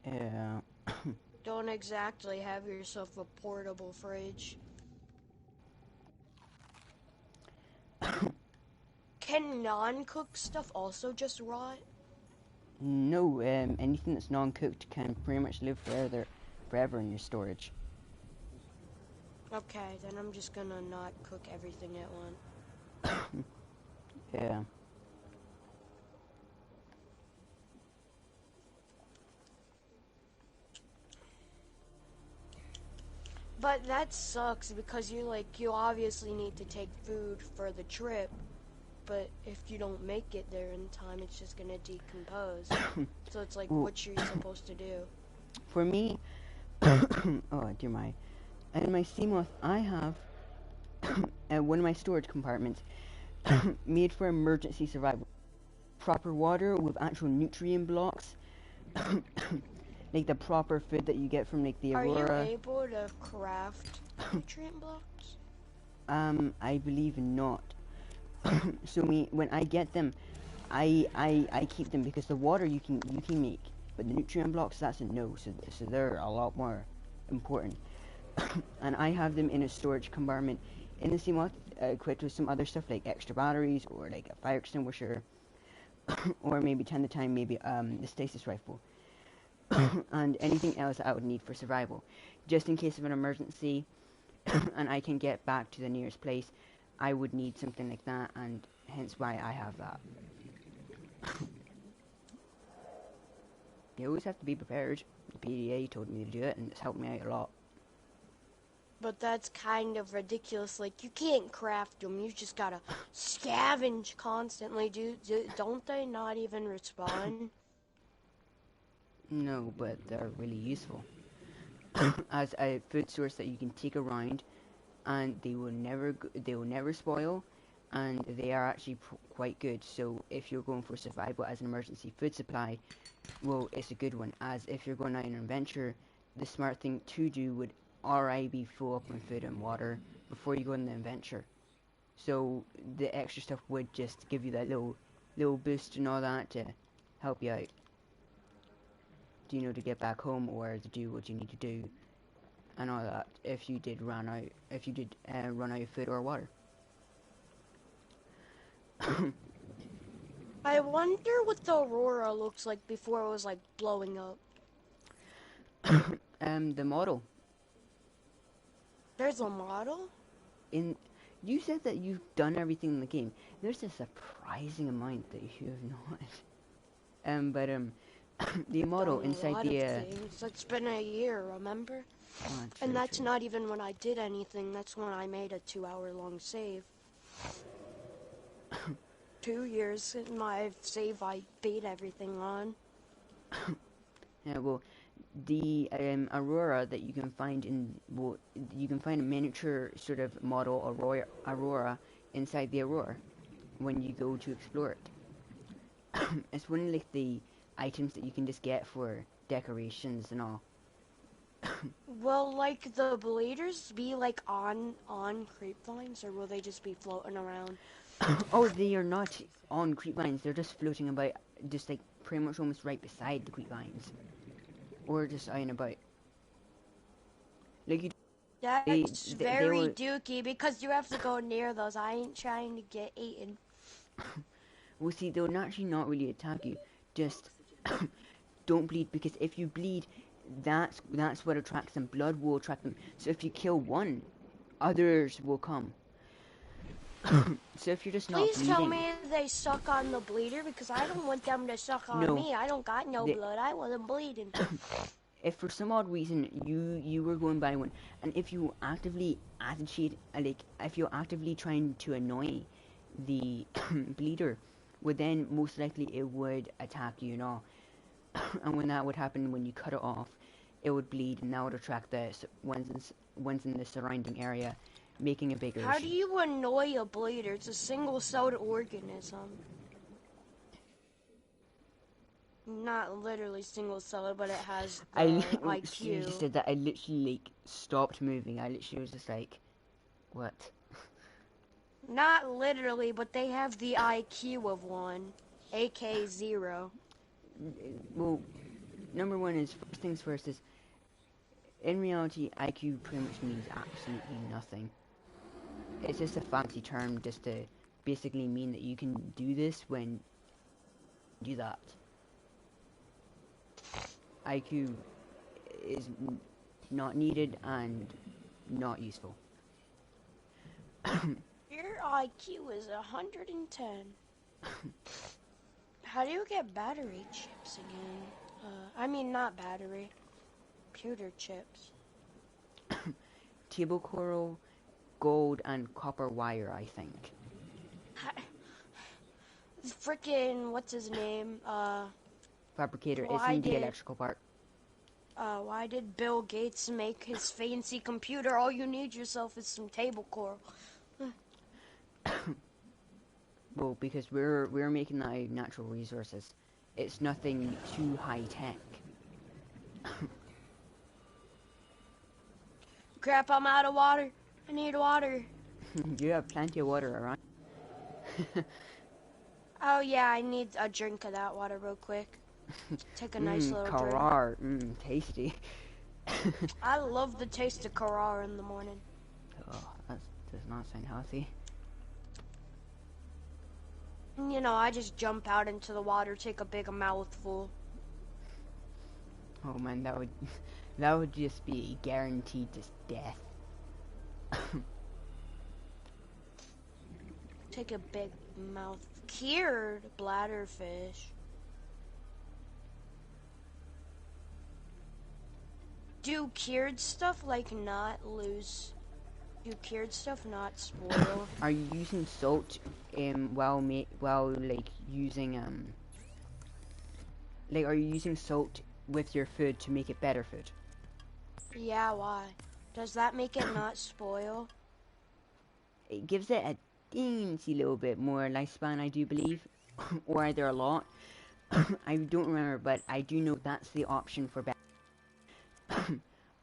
Yeah. Don't exactly have yourself a portable fridge. Can non-cooked stuff also just rot? No, anything that's non-cooked can pretty much live forever in your storage. Okay, then I'm just gonna not cook everything at once. Yeah. But that sucks because you obviously need to take food for the trip, but if you don't make it there in time, it's just gonna decompose. So it's like, Well- what you're supposed to do? For me, oh dear my, in my Seamoth, I have one of my storage compartments made for emergency survival. Proper water with actual nutrient blocks, like the proper food that you get from like the Are you Aurora. able to craft nutrient blocks? I believe not. So when I get them, I keep them because the water you can make, but the nutrient blocks, that's a no. So they're a lot more important. And I have them in a storage compartment in the Seamoth, equipped with some other stuff like extra batteries or like a fire extinguisher, or maybe time to time maybe the stasis rifle. and anything else I would need for survival, just in case of an emergency, and I can get back to the nearest place. I would need something like that, and hence why I have that. You always have to be prepared. The PDA told me to do it, and it's helped me out a lot. But that's kind of ridiculous. Like, you can't craft them. You just gotta scavenge constantly. Don't they not even respond? No, but they're really useful as a food source that you can take around, and they will never spoil, and they are actually quite good. So if you're going for survival as an emergency food supply, well, it's a good one. As if you're going out on an adventure, the smart thing to do would already be full up on food and water before you go on the adventure. So the extra stuff would just give you that little boost and all that to help you out. Do you know, to get back home or to do what you need to do and all that if you did run out of food or water. I wonder what the aurora looks like before it was like blowing up. The model. There's a model? You said that you've done everything in the game. There's a surprising amount that you have not. The model inside the things. It's been a year, remember? And that's not even when I did anything. That's when I made a 2-hour-long save. 2 years in my save, I beat everything on. Yeah, well, the aurora that you can find you can find a miniature sort of model aurora inside the aurora when you go to explore it. It's one of like the items that you can just get for decorations and all. Will like the bleeders be like on creep vines, or will they just be floating around? Oh, they are not on creep vines. They're just floating about, just like pretty much almost right beside the creep vines, or just out and about. Like you. That's very dookie because you have to go near those. I ain't trying to get eaten. Well, see, they'll actually not really attack you. Just don't bleed, because if you bleed, that's what attracts them. Blood will attract them. So if you kill one, others will come. So if you're just not Please bleeding, tell me they suck on the bleeder, because I don't want them to suck on me. I don't got no blood. I wasn't bleeding. If for some odd reason you were going by one, and if you actively agitate, like if you're actively trying to annoy the bleeder, well then most likely it would attack you and all. And when that would happen, when you cut it off, it would bleed, and that would attract the ones in the surrounding area, making a bigger How issue. do you annoy a bleeder? It's a single-celled organism. Not literally single-celled, but it has the IQ. You just said that. I literally like stopped moving. I literally was just like, what? Not literally, but they have the IQ of one, AK 0. Well, number one is, first things first is, in reality, IQ pretty much means absolutely nothing. It's just a fancy term just to basically mean that you can do this when you do that. IQ is not needed and not useful. Your IQ is 110. How do you get battery chips again? I mean, not battery. Computer chips. Table coral, gold, and copper wire, I think. Frickin', what's his name? Fabricator isn't the electrical part. Why did Bill Gates make his fancy computer? All you need yourself is some table coral. Well, because we're making that out of natural resources. It's nothing too high tech. Crap, I'm out of water. I need water. You have plenty of water around. Oh yeah, I need a drink of that water real quick. Take a nice little Karar. Tasty. I love the taste of Karar in the morning. Oh, that does not sound healthy. You know, I just jump out into the water, take a big mouthful. Oh man, that would that would just be guaranteed just death. Take a big mouth. Cured bladderfish. Do cured stuff like not lose? Do cured stuff not spoil? Are you using salt while like using like are you using salt with your food to make it better food? Yeah, why? Does that make it not spoil? It gives it a teensy little bit more lifespan, I do believe, or either a lot. I don't remember, but I do know that's the option for better.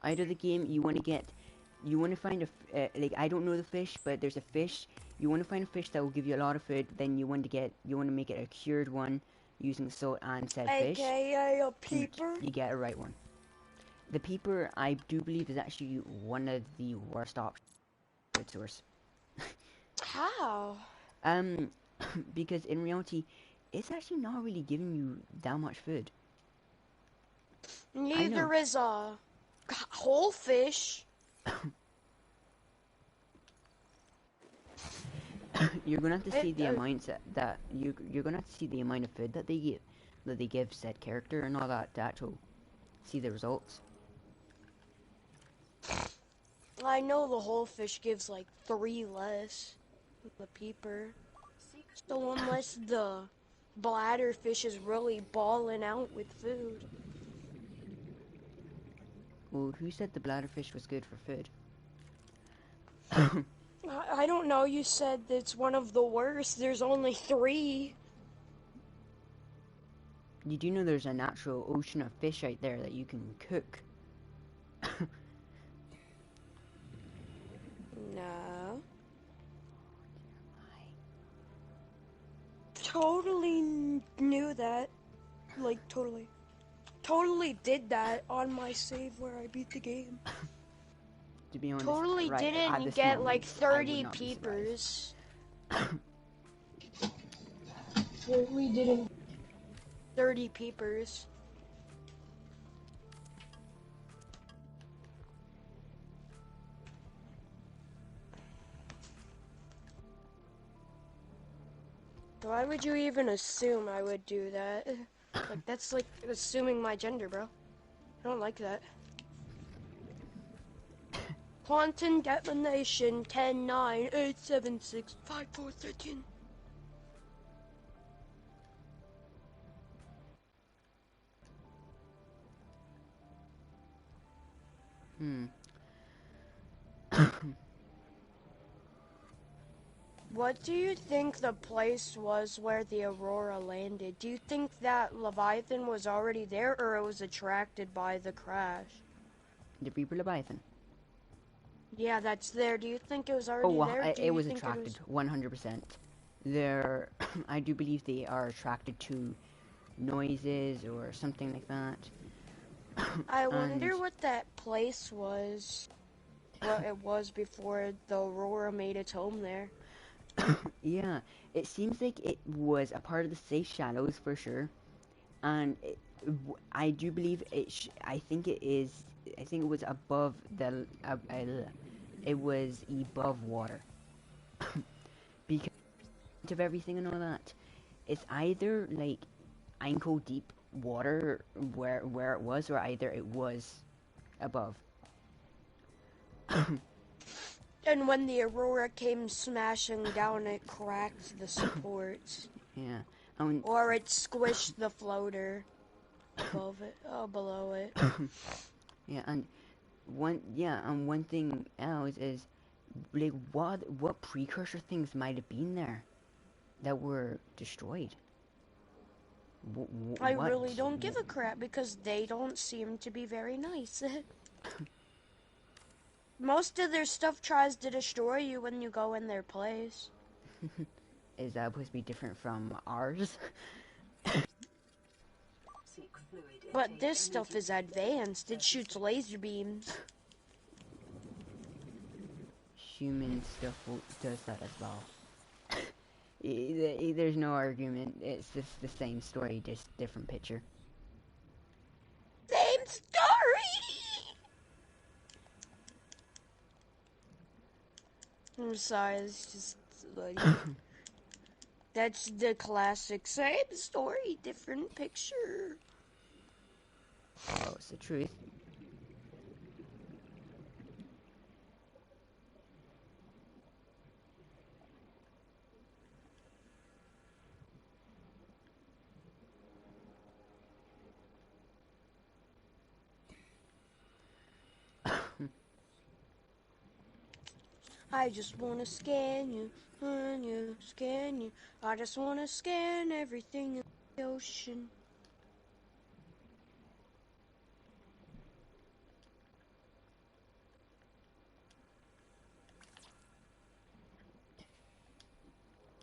Out of the game, you want to find like I don't know the fish, but there's a fish. You want to find a fish that will give you a lot of food. Then you want to make it a cured one using salt and said fish. AKA a peeper. You get a right one. The peeper, I do believe, is actually one of the worst options. Food source. How? Because in reality, it's actually not really giving you that much food. Neither is a whole fish. You're gonna have to see the amounts that you're gonna have to see the amount of food that they give said character and all that to actual see the results. I know the whole fish gives like 3 less than the peeper. So unless the bladderfish is really balling out with food. Well, who said the bladderfish was good for food? I don't know, you said it's one of the worst. There's only 3. You do know there's a natural ocean of fish out there that you can cook. No. Totally knew that. Like, totally. Totally did that on my save where I beat the game. To be honest, Totally right, didn't get like 30 peepers. Totally didn't. 30 peepers. Why would you even assume I would do that? Like, that's like assuming my gender, bro. I don't like that. Quantum detonation 10-9-8-7-6-5-4-13. What do you think the place was where the Aurora landed? Do you think that Leviathan was already there, or it was attracted by the crash? The Reaper Leviathan. Yeah, that's there. Do you think it was already there? It was attracted, 100%. There, I do believe they are attracted to noises or something like that. I wonder what that place was. What it was before the Aurora made its home there. Yeah, it seems like it was a part of the Safe Shallows for sure, and I do believe I think it is. I think it was above the. It was above water because of everything and all that. It's either like ankle deep water where it was, or either it was above. And when the Aurora came smashing down, it cracked the supports. Yeah. Or it squished the floater above it, below it. Yeah, and one thing else is, like, what precursor things might have been there that were destroyed? I really don't give a crap because they don't seem to be very nice. Most of their stuff tries to destroy you when you go in their place. Is that supposed to be different from ours? But this stuff is advanced. It shoots laser beams. Human stuff does that as well. There's no argument. It's just the same story, just different picture. Same I'm sorry, it's just like that's the classic same story, different picture. Well, it's the truth. I just wanna scan you, scan you. I just wanna scan everything in the ocean.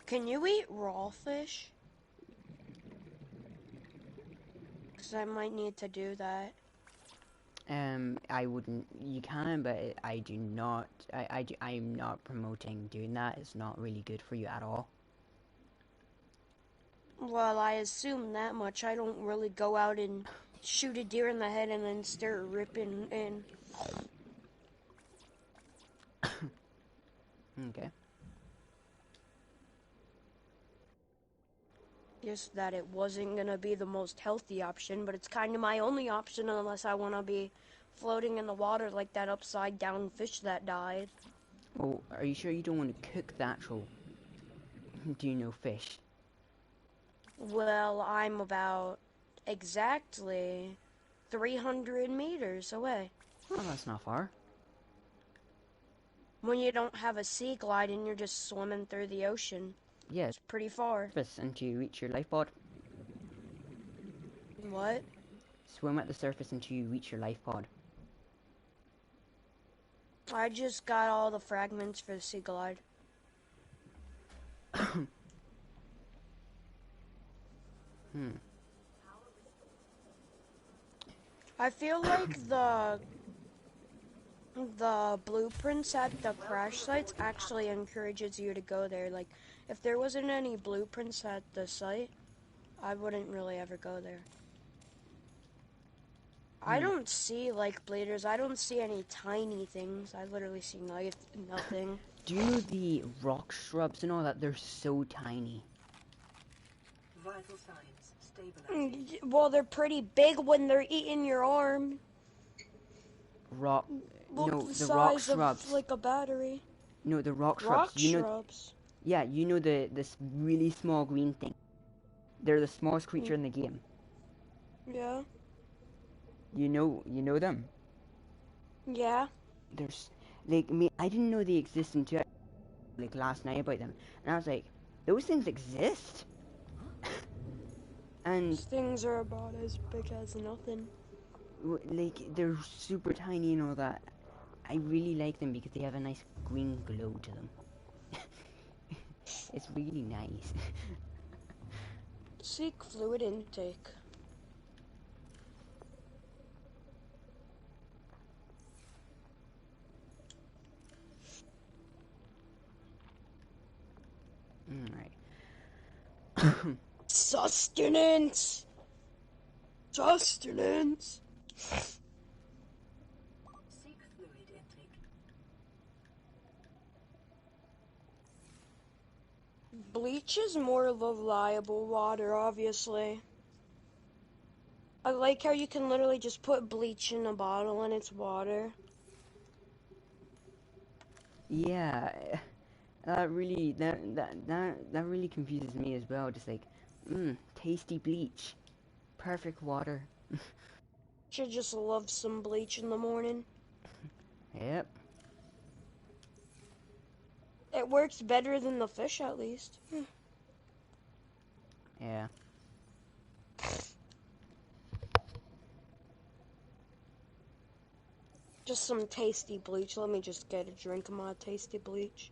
Can you eat raw fish? Because I might need to do that. I wouldn't. You can, but I do not. I'm not promoting doing that. It's not really good for you at all. Well, I assume that much. I don't really go out and shoot a deer in the head and then start ripping and... Okay. Just that it wasn't gonna be the most healthy option, but it's kind of my only option unless I want to be floating in the water like that upside down fish that died. Well, are you sure you don't want to cook the actual? Do you know fish? Well, I'm about exactly 300 meters away. Oh, that's not far. When you don't have a sea glide and you're just swimming through the ocean, Yes. it's pretty far. Surface until you reach your life pod. What? Swim at the surface until you reach your life pod. I just got all the fragments for the sea glide. I feel like the blueprints at the crash sites actually encourages you to go there. Like, if there wasn't any blueprints at the site, I wouldn't really ever go there. I don't see, like, bleeders. I don't see any tiny things. I literally see nothing. Do you know the rock shrubs and all that? They're so tiny. Vital signs stabilizing. Well, they're pretty big when they're eating your arm. Rock. Look, No, the the rock size of, shrubs. like, a battery. No, the rock shrubs. Rock You know. shrubs. Yeah, you know this really small green thing. They're the smallest creature in the game. Yeah. You know them. Yeah. There's like me. I didn't know they exist until like last night about them, and I was like, those things exist. And These things are about as big as nothing. like they're super tiny and all that. I really like them because they have a nice green glow to them. It's really nice. Seek fluid intake. Alright. Sustenance! Sustenance! Seek fluid intake. Bleach is more reliable water, obviously. I like how you can literally just put bleach in a bottle and it's water. Yeah, that really confuses me as well. Just like, tasty bleach, perfect water. Should just love some bleach in the morning. Yep. It works better than the fish, at least. Yeah. Just some tasty bleach. Let me just get a drink of my tasty bleach.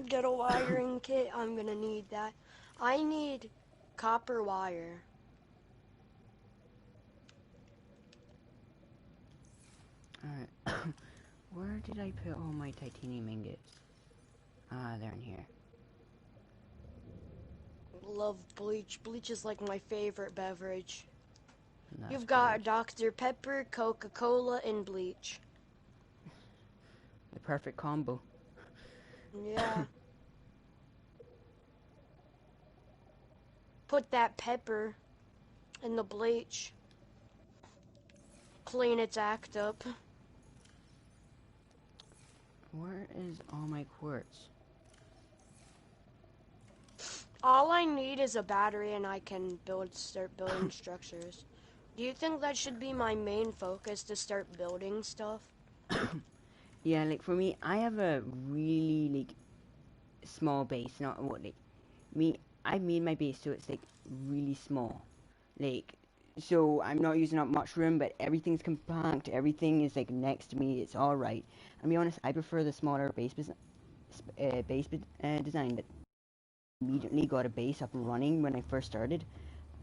Get a wiring kit. I'm gonna need that. I need copper wire. Alright. Where did I put all my titanium ingots? Ah, they're in here. Love bleach. Bleach is like my favorite beverage. That's You've got good. Dr. Pepper, Coca-Cola, and bleach. The perfect combo. Yeah. Put that pepper in the bleach. Clean its act up. Where is all my quartz? All I need is a battery and I can start building structures. Do you think that should be my main focus, to start building stuff? Yeah, like for me, I have a really like small base. Not what like me. I made my base so it's like really small. Like so I'm not using up much room, but everything's compact. Everything is like next to me. It's all right. And to be honest, I prefer the smaller design. But immediately got a base up and running when I first started.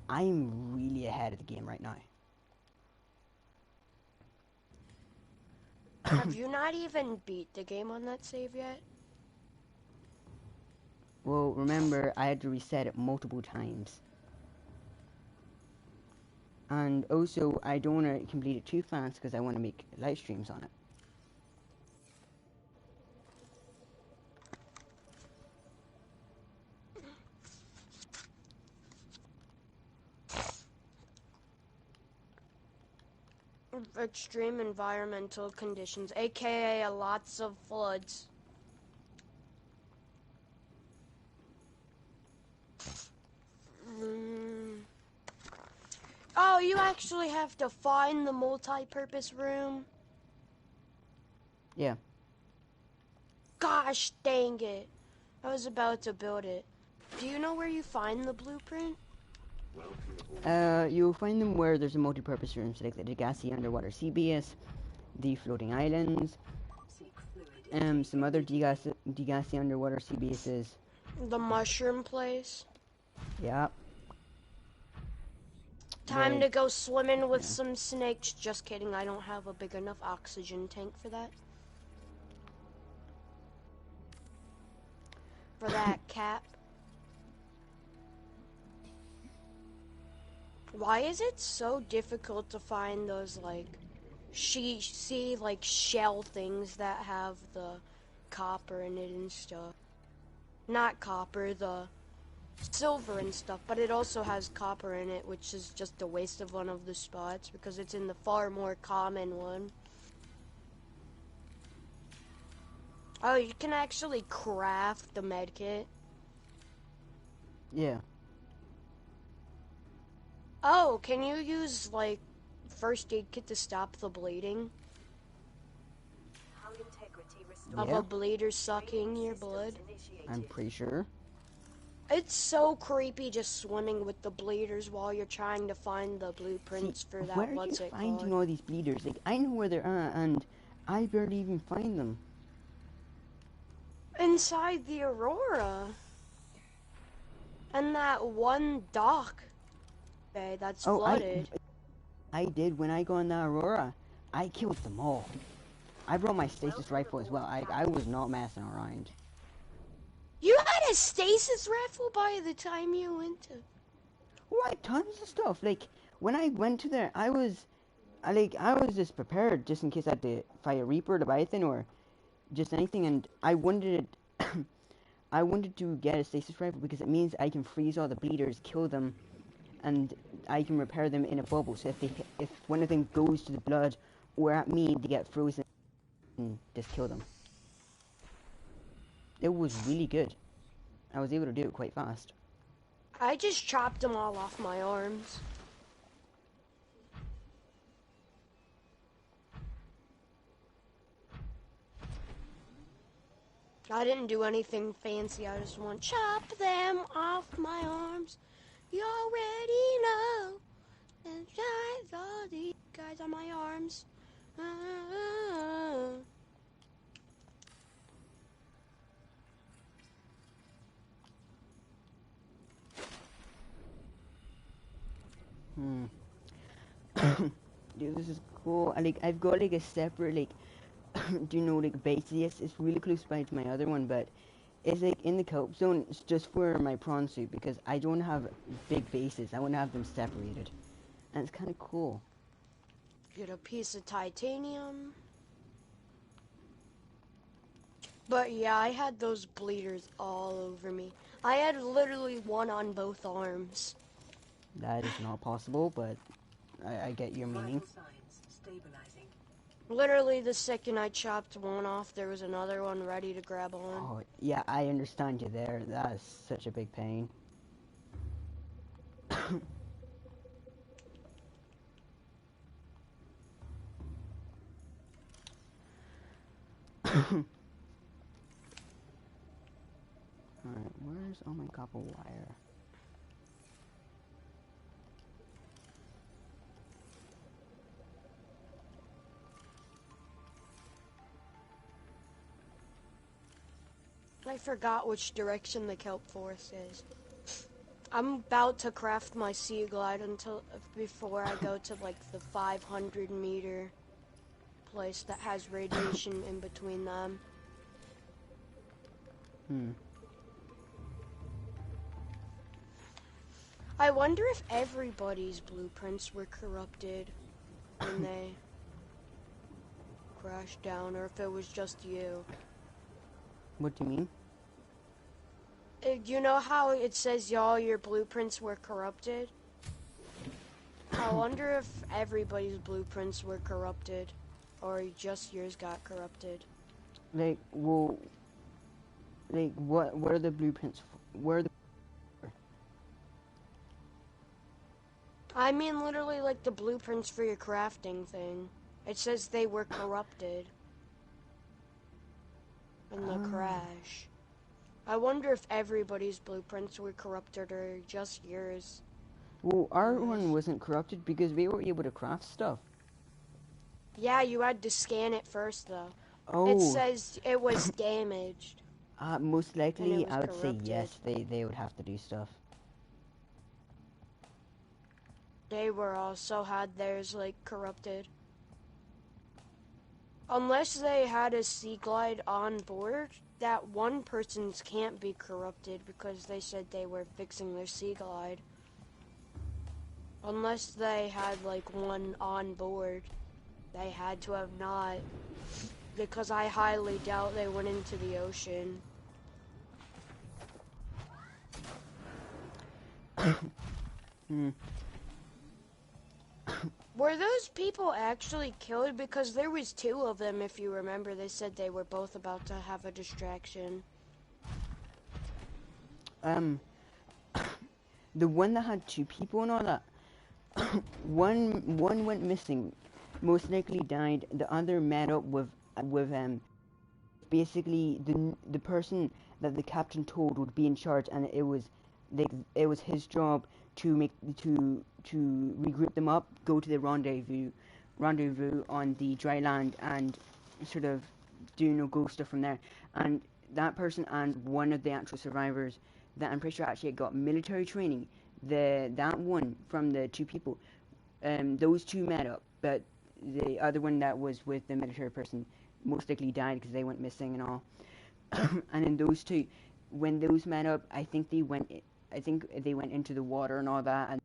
I'm really ahead of the game right now. Have you not even beat the game on that save yet? Well, remember, I had to reset it multiple times. And also, I don't want to complete it too fast because I want to make live streams on it. Extreme environmental conditions, aka lots of floods. Oh, you actually have to find the multi-purpose room? Yeah. Gosh dang it. I was about to build it. Do you know where you find the blueprint? You'll find them where there's a multi-purpose room, so like the Degassi underwater sea base, the floating islands, some other Degassi underwater sea bases. The mushroom place. Yeah. Time to go swimming with some snakes. Just kidding, I don't have a big enough oxygen tank for that. For that cap. Why is it so difficult to find those like like shell things that have the copper in it and stuff? Not copper, the silver and stuff, but it also has copper in it, which is just a waste of one of the spots because it's in the far more common one. Oh, you can actually craft the medkit. Yeah. Oh, can you use like first aid kit to stop the bleeding? Of a bleeder sucking your blood? I'm pretty sure. It's so creepy just swimming with the bleeders while you're trying to find the blueprints for that. Where are you finding all these bleeders? Like, I know where they're at, and I barely even find them. Inside the Aurora. And that one dock bay that's flooded. I did when I got in the Aurora. I killed them all. I brought my stasis rifle as well. I was not messing around. You had a stasis rifle by the time you went to... What? Tons of stuff. Like, when I went to there, I was just prepared just in case I had to fight a Reaper, Leviathan, or just anything, and I wanted I wanted to get a stasis rifle because it means I can freeze all the bleeders, kill them, and I can repair them in a bubble. So if one of them goes to the blood or at me, they get frozen and just kill them. It was really good. I was able to do it quite fast. I just chopped them all off my arms. I didn't do anything fancy, I just want to chop them off my arms. You already know. And all these guys on my arms. Dude, this is cool. I've got like a separate do you know base? Yes, it's really close by to my other one, but it's like in the cope zone. It's just for my prawn suit because I don't have big bases. I want to have them separated, and it's kind of cool. Get a piece of titanium. But yeah, I had those bleeders all over me. I had literally one on both arms. That is not possible, but I get your meaning. Vital signs stabilizing. Literally, the second I chopped one off, there was another one ready to grab on. Oh, yeah, I understand you there. That is such a big pain. Alright, where's all my copper wire? I forgot which direction the kelp forest is. I'm about to craft my sea glide before I go to like the 500-meter place that has radiation in between them. I wonder if everybody's blueprints were corrupted when they crashed down, or if it was just you. What do you mean? You know how it says all your blueprints were corrupted? I wonder if everybody's blueprints were corrupted, or just yours got corrupted. Like, well, like, what are the blueprints for? Where are the... I mean literally like the blueprints for your crafting thing. It says they were corrupted in the crash. I wonder if everybody's blueprints were corrupted or just yours. Well, our one wasn't corrupted because we were able to craft stuff. Yeah, you had to scan it first though. Oh. It says it was damaged. Most likely, was I would say corrupted. yes, they would have to do stuff. They were also had theirs like corrupted. Unless they had a sea glide on board, that one person's can't be corrupted because they said they were fixing their sea glide. Unless they had like one on board, they had to have not, because I highly doubt they went into the ocean. Were those people actually killed? Because there was two of them, if you remember. They said they were both about to have a distraction. The one that had two people and all that, one went missing, most likely died. The other met up with basically the person that the captain told would be in charge, and it was his job to regroup them up, go to the rendezvous on the dry land, and sort of do no-go stuff from there. And that person and one of the actual survivors that I'm pretty sure actually got military training, that one from the two people, those two met up, but the other one that was with the military person most likely died because they went missing and all. And then those two, when those met up, I think they went into the water and all that,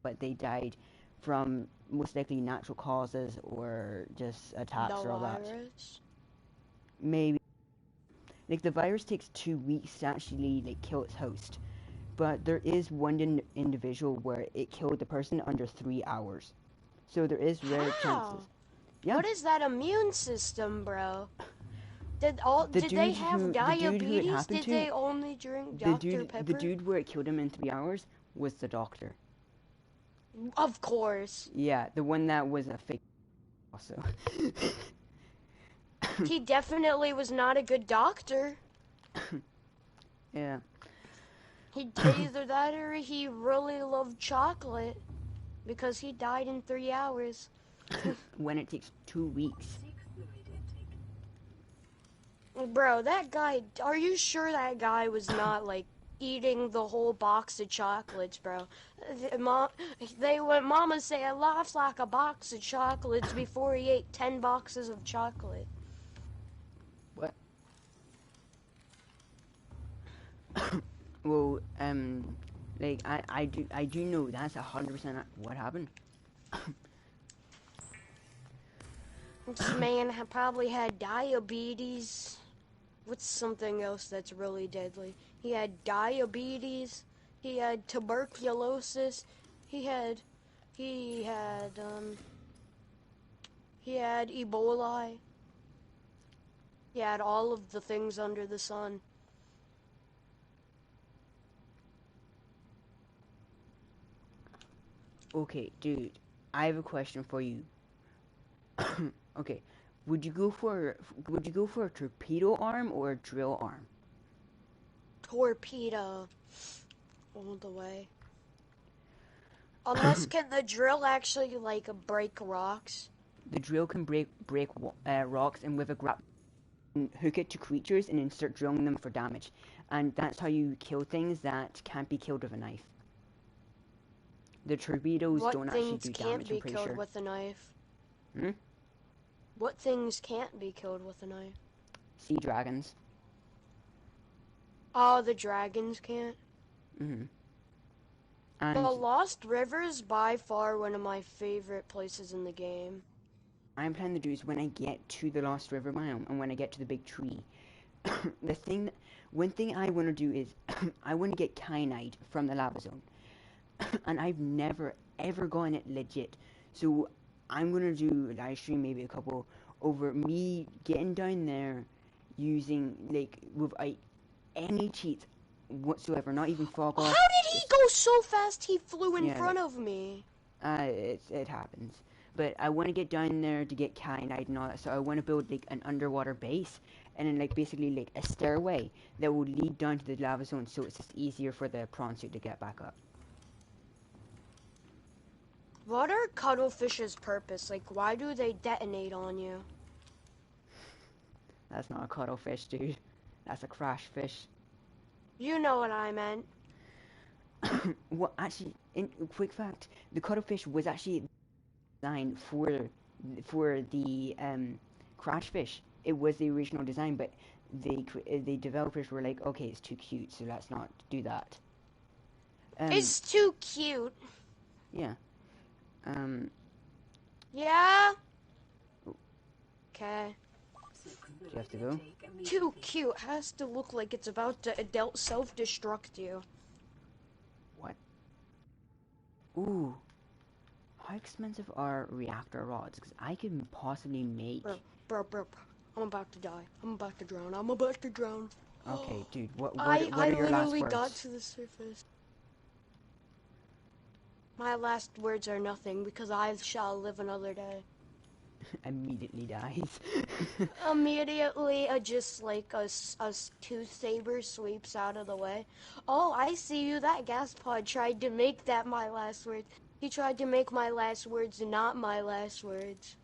but they died from most likely natural causes or just attacks or all that. Maybe. Like, the virus takes 2 weeks to actually like kill its host, but there is one individual where it killed the person under 3 hours. So there is rare chances. Yeah. What is that immune system, bro? Did they have diabetes? Did they only drink Dr. Pepper? The dude where it killed him in 3 hours was the doctor. Of course. Yeah, the one that was a fake also. He definitely was not a good doctor. Yeah. He did either that or he really loved chocolate, because he died in 3 hours. When it takes 2 weeks. Bro, that guy, are you sure that guy was not like eating the whole box of chocolates, bro? Mama said laughs like a box of chocolates before he ate 10 boxes of chocolate. What? Well, like, I do know that's 100% what happened. This man probably had diabetes. What's something else that's really deadly? He had diabetes. He had tuberculosis. He had, he had, um, he had Ebola. He had all of the things under the sun. Okay, dude, I have a question for you. Okay, would you go for a torpedo arm or a drill arm? Torpedo. All the way. Unless, can the drill actually, like, break rocks? The drill can break rocks, and with a grab, hook it to creatures and then start drilling them for damage. And that's how you kill things that can't be killed with a knife. The torpedoes What don't actually things do can't damage, I'm be pretty killed sure. with a knife? Hmm? What things can't be killed with a knife? Sea dragons. Oh, the dragons can't? Mm-hmm. The And Lost River is by far one of my favorite places in the game. I'm planning to do is when I get to the Lost River biome and when I get to the big tree, one thing I want to do is I want to get kyanite from the lava zone. And I've never ever gotten it legit. So I'm gonna do a live stream, maybe a couple, over me getting down there using like without any cheats whatsoever, not even fog How off. did he Just go so fast he flew in yeah, front of me? it happens. But I want to get down there to get kyanite and all that. So I want to build like an underwater base and then like basically like a stairway that will lead down to the lava zone, so it's just easier for the prawn suit to get back up. What are cuttlefish's purpose? Like, why do they detonate on you? That's not a cuttlefish, dude. That's a crash fish. You know what I meant. Well, actually, in quick fact, the cuttlefish was actually designed for the crash fish. It was the original design, but the developers were like, okay, it's too cute, so let's not do that. It's too cute. Yeah. Yeah? Okay. Do you have to go? Too cute. Has to look like it's about to self-destruct you. What? Ooh. How expensive are reactor rods? Because I could possibly make... Bro. I'm about to die. I'm about to drown. I'm about to drown. Okay, dude, what I are your last literally words? got to the surface. My last words are nothing because I shall live another day. Immediately dies. Immediately, just like a tooth saber sweeps out of the way. Oh, I see you. That gas pod tried to make that my last words. He tried to make my last words not my last words.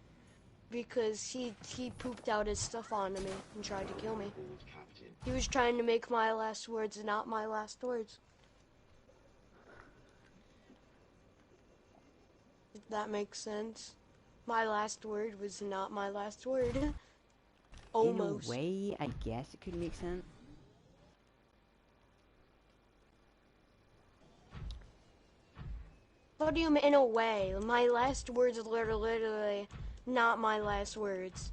Because he pooped out his stuff onto me and tried to kill me. He was trying to make my last words not my last words. If that makes sense. My last word was not my last word. Almost. In a way, I guess it could make sense. What do you mean, in a way? My last words are literally not my last words.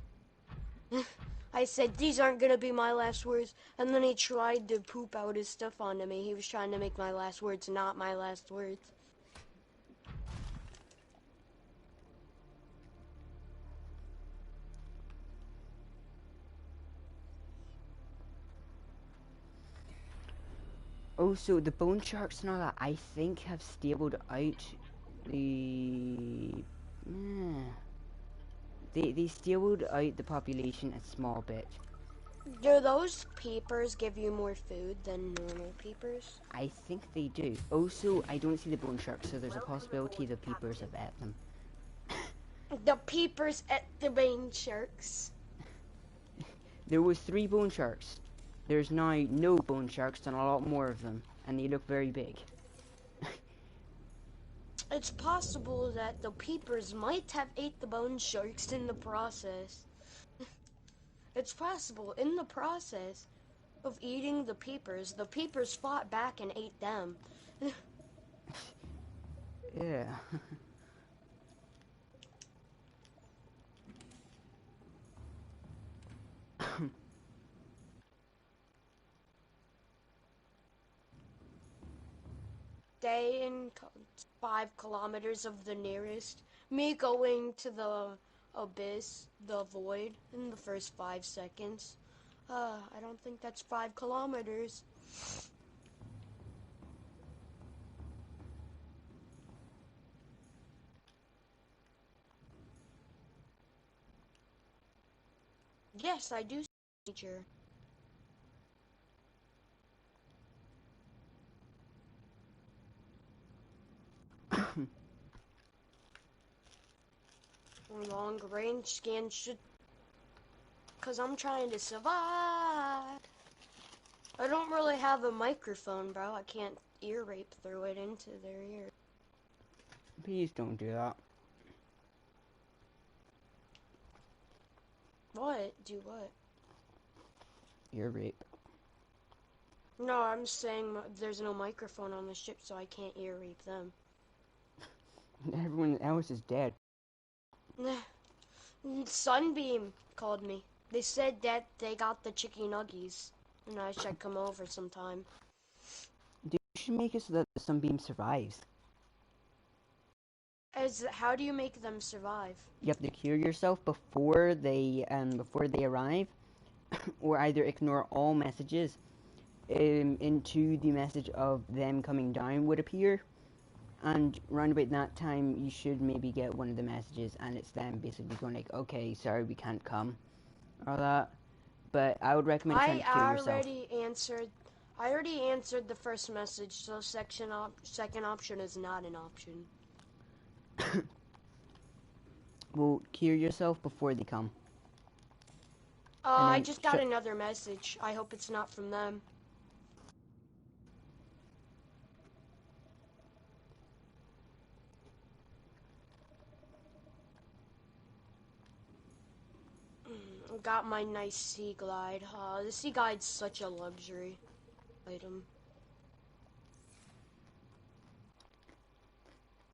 I said, these aren't gonna be my last words, and then he tried to poop out his stuff onto me. He was trying to make my last words not my last words. Oh, so the bone sharks and all that, I think, have stabled out the... They stabled out the population a small bit. Do those peepers give you more food than normal peepers? I think they do. Also, I don't see the bone sharks, so there's a possibility the peepers have ate them. The peepers at the rain sharks. There was 3 bone sharks. There's now no bone sharks and a lot more of them, and they look very big. It's possible that the peepers might have ate the bone sharks in the process. It's possible in the process of eating the peepers fought back and ate them. Yeah. stay in 5 kilometers of the nearest. Me going to the abyss, the void, in the first 5 seconds. I don't think that's 5 kilometers. Yes, I do see nature. Long range scan should, cause I'm trying to survive. I don't really have a microphone, bro. I can't ear rape through it into their ear. Please don't do that. What? Do what? Ear rape. No, I'm saying there's no microphone on the ship, so I can't ear rape them. Everyone else is dead. Sunbeam called me. They said that they got the chicken nuggies, and I should come over sometime. Dude, you should make it so that the sunbeam survives. How do you make them survive? You have to cure yourself before they arrive, or either ignore all messages into the message of them coming down would appear, and round about that time you should maybe get one of the messages, and it's them basically going like, okay, sorry, we can't come, or that. But I would recommend trying to cure yourself. I already answered the first message, so second option is not an option. Well, cure yourself before they come. I just got another message. I hope it's not from them. Got my nice sea glide. The sea glide's such a luxury item.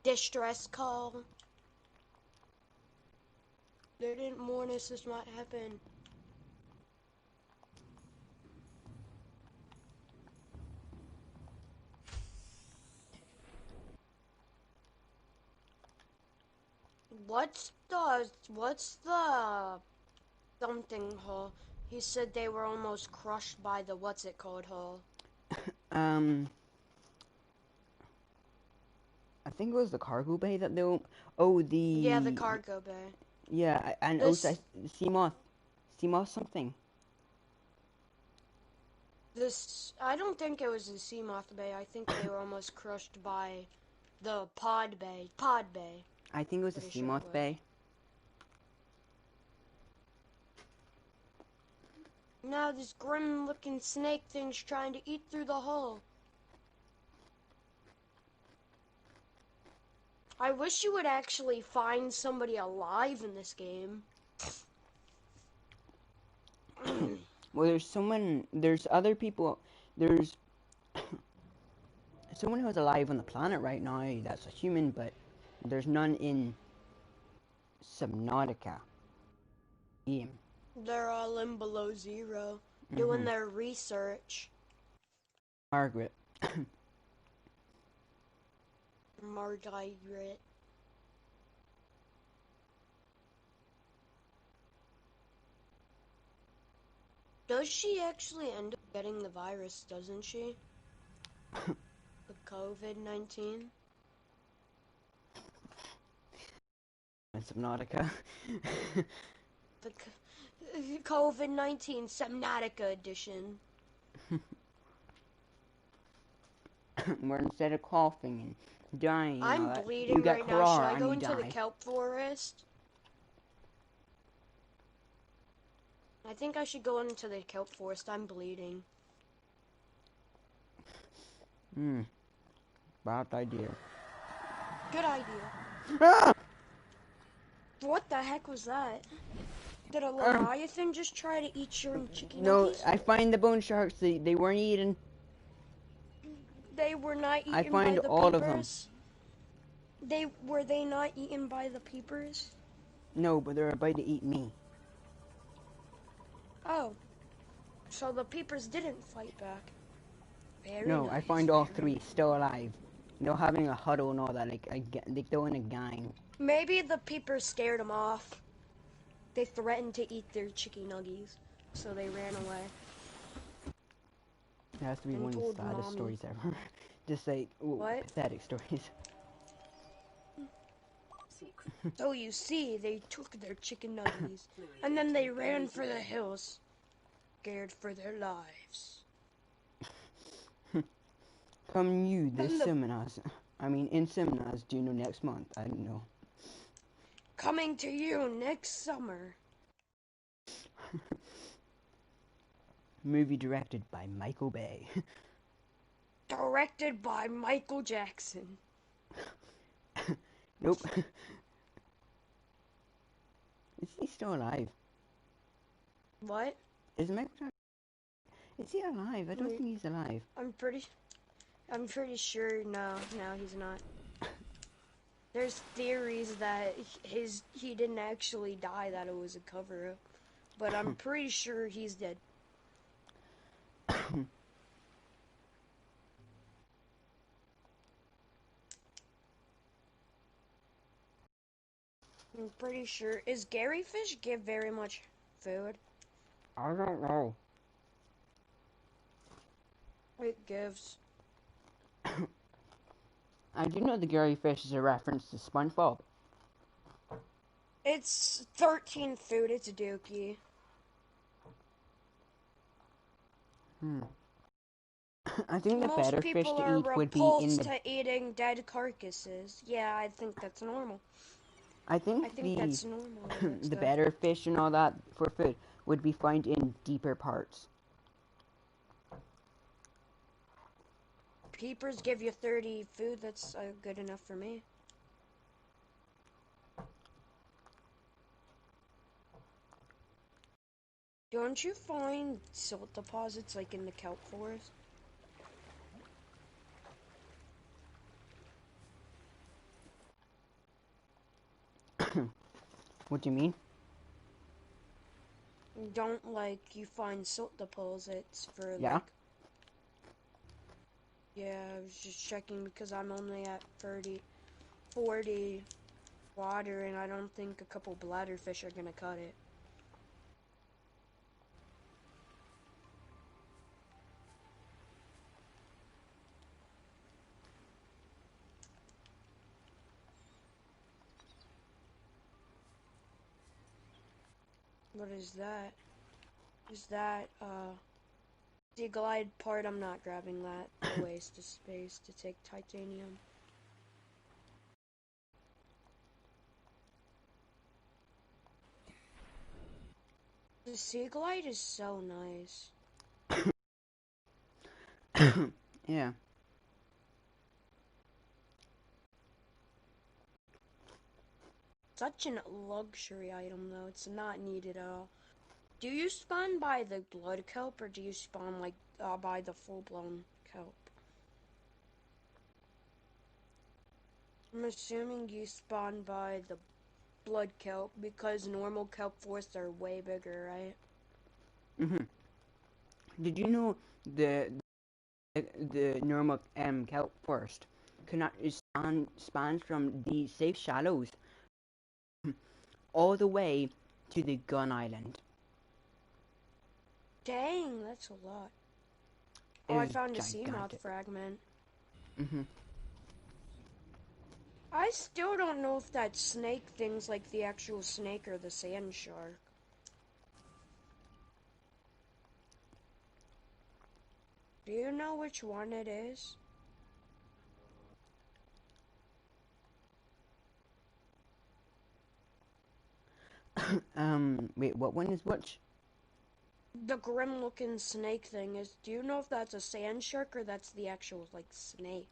Distress call. They didn't warn us this might happen. What's the something hull? He said they were almost crushed by the what's it called hull. I think it was the cargo bay that they'll. Yeah, the cargo bay. Yeah, and also Seamoth something. I don't think it was the Seamoth Bay. I think they were almost crushed by the Pod Bay. I think it was the Seamoth Bay. Now this grim-looking snake thing's trying to eat through the hull. I wish you would actually find somebody alive in this game. Well, there's other people, there's someone who's alive on the planet right now that's a human, but there's none in Subnautica game. They're all in below zero, doing their research. Margaret. Margaret. Does she actually end up getting the virus, doesn't she? The COVID-19? Subnautica. The COVID-19 Subnautica edition. Where instead of coughing and dying, I'm bleeding right now. Should I go into the kelp forest? I think I should go into the kelp forest. I'm bleeding. Bad idea. Good idea. What the heck was that? Did a Leviathan just try to eat your chicken nuggies? No, I find the bone sharks. They weren't eating. They were not eaten I find by the all peepers? Of them. Were they not eaten by the peepers? No, but they're about to eat me. Oh. So the peepers didn't fight back. Very no, nice. I find all three still alive. having a huddle and all that, like they're in a gang. Maybe the peepers scared them off. They threatened to eat their chicken nuggies, so they ran away. It has to be And one of the told saddest Mommy. stories ever. Just like What? pathetic stories. Secret. So you see, they took their chicken nuggies, and then they ran for the hills, scared for their lives. Come you this And the- seminars. I mean, in seminars, do you know next month? I don't know. Coming to you next summer. Movie directed by Michael Bay. Directed by Michael Jackson. Nope. Is he still alive? What? Is Michael Jackson? Is he alive? I don't think he's alive. I'm pretty sure no, he's not. There's theories that he didn't actually die, that it was a cover-up. But I'm pretty sure he's dead. I'm pretty sure. Is Gary Fish give very much food? I don't know. It gives. I do know the Gary Fish is a reference to SpongeBob. It's 13 food. It's a dookie. I think the Most better fish people to are eat would be in repulsed the. to eating dead carcasses. Yeah, I think that's normal. I think That's normal. the better fish and all that for food would be found in deeper parts. Peepers give you 30 food. That's good enough for me. Don't you find silt deposits like in the kelp forest? What do you mean? Don't you find silt deposits for Yeah. Yeah, I was just checking because I'm only at 40 water, and I don't think a couple bladderfish are gonna cut it. What is that? Is that, the glide part? I'm not grabbing that. A waste of space to take titanium. The sea glide is so nice. Yeah. Such a luxury item, though. It's not needed at all. Do you spawn by the blood kelp, or do you spawn, by the full-blown kelp? I'm assuming you spawn by the blood kelp, because normal kelp forests are way bigger, right? Did you know the normal kelp forest cannot span from the safe shallows all the way to the Gun Island? Dang, that's a lot. It Oh, I is found a sea moth gigantic. fragment. Mm-hmm. I still don't know if that snake thing's like the actual snake or the sand shark. Do you know which one it is? Wait, what one is which? The grim-looking snake thing is. Do you know if that's a sand shark or that's the actual snake?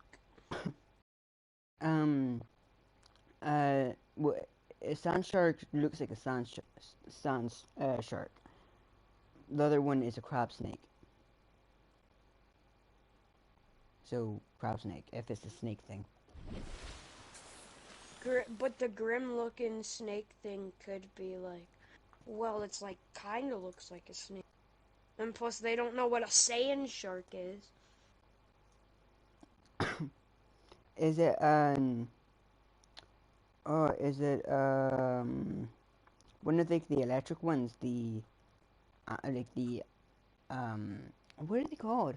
A sand shark looks like a shark. The other one is a crab snake. So, crab snake, if it's a snake thing. But the grim-looking snake thing could be well, it's kind of looks like a snake. And plus, they don't know what a sand shark is. Is it or is it one of the electric ones? The like the um what are they called?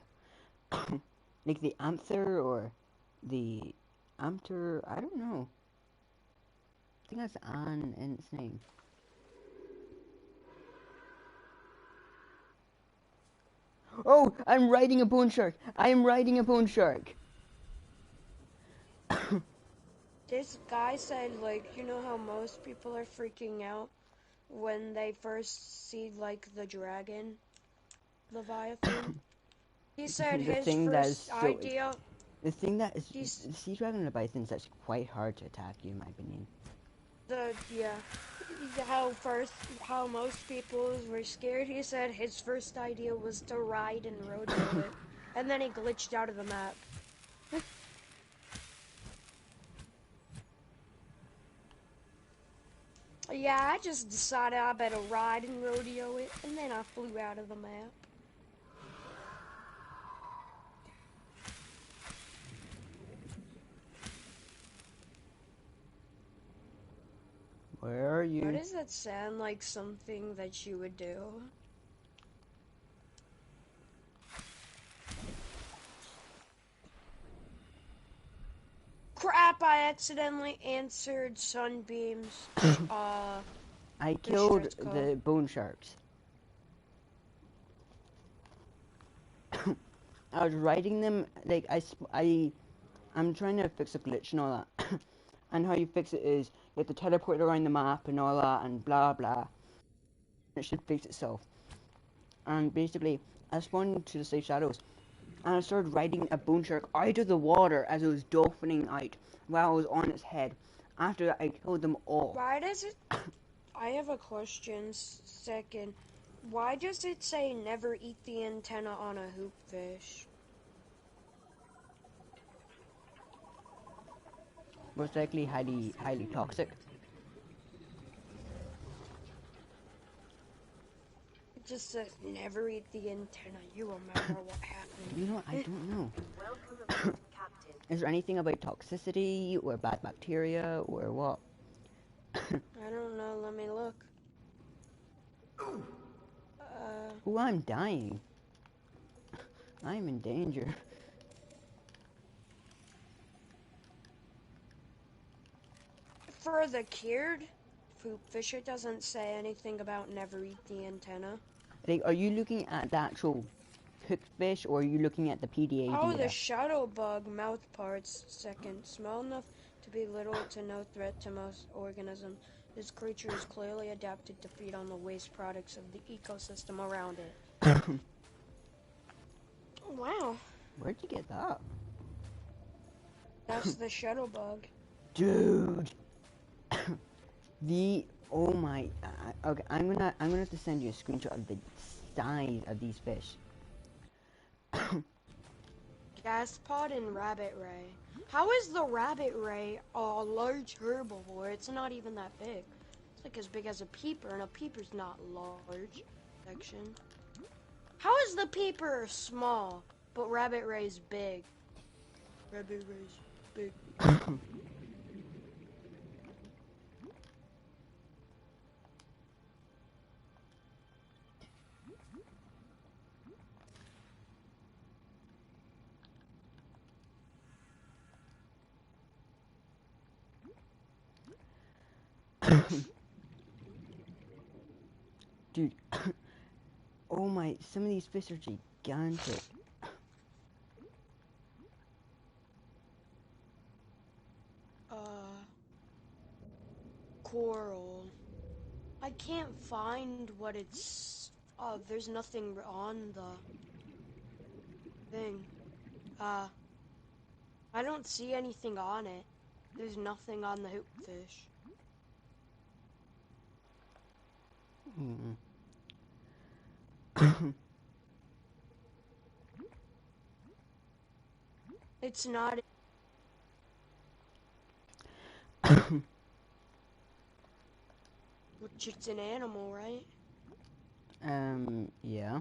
Like the Anther or the Amter? I don't know. I think that's An in its name. Oh, I'm riding a bone shark. I am riding a bone shark. This guy said, like, you know how most people are freaking out when they first see, like, the dragon, Leviathan? He said the his thing that is first so idea, the thing that is he's, the sea dragon and Leviathan is actually quite hard to attack you, in my opinion. yeah, how most people were scared. He said his first idea was to ride and rodeo it, and then he glitched out of the map. Yeah, I just decided I better ride and rodeo it, and then I flew out of the map. Where are Why you? does that sound like something that you would do? Crap, I accidentally answered Sunbeam's, I fish killed shit's called. the bone sharks. I was riding them like I'm trying to fix a glitch and all that. And how you fix it is you have to teleport around the map and all that and blah blah. It should fix itself. And basically, I spawned into the safe shadows, and I started riding a bone shark out of the water as it was dolphining out while I was on its head. After I killed them all. Why does it... I have a question, second. Why does it say never eat the antenna on a hoopfish? Most likely highly toxic. It just says never eat the antenna. You remember what happened. You know, I don't know. Welcome aboard, Captain. Is there anything about toxicity or bad bacteria or what? I don't know, let me look. Oh, I'm dying. I'm in danger. For the cured hoopfish, it doesn't say anything about never eat the antenna. Like, are you looking at the actual cooked fish or are you looking at the PDA Oh, the data? shadow bug mouth parts. Second, small enough to be little to no threat to most organisms. This creature is clearly adapted to feed on the waste products of the ecosystem around it. Wow, Where'd you get that? that's the shadow bug. Dude! Oh my, okay, I'm gonna have to send you a screenshot of the size of these fish. Gaspod and rabbit ray. How is the rabbit ray a large herbivore? It's not even that big. It's like as big as a peeper, and a peeper's not large. Section. How is the peeper small, but rabbit ray's big? Rabbit ray's big. Dude, oh my, some of these fish are gigantic. Coral. I can't find what it's. Oh, there's nothing on the thing. I don't see anything on it. There's nothing on the hoopfish. Hmm. It's not. Which it's an animal, right? Yeah.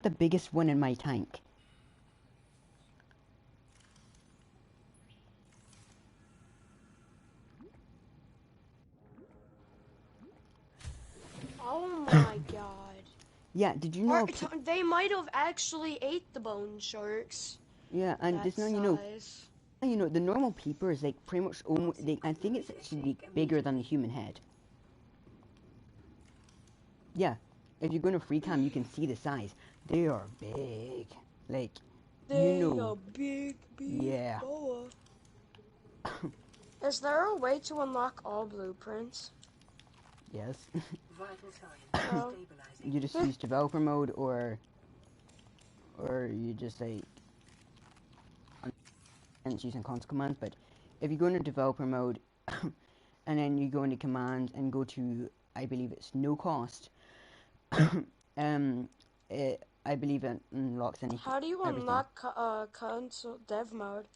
The biggest one in my tank. Oh my god. Yeah, did you know? They might have actually ate the bone sharks. Yeah, and That just now size. you know the normal peeper is like pretty much almost. I think it's actually bigger than the human head. Yeah, if you go to free cam, you can see the size. They are big. Like, They are big, Yeah. boa. Is there a way to unlock all blueprints? Yes. Vital signs Oh. stabilizing. You just use developer mode, or you just like and using console commands. But if you go into developer mode, and then you go into commands and go to, I believe it's no cost. I believe it unlocks anything. How do you everything. unlock console dev mode?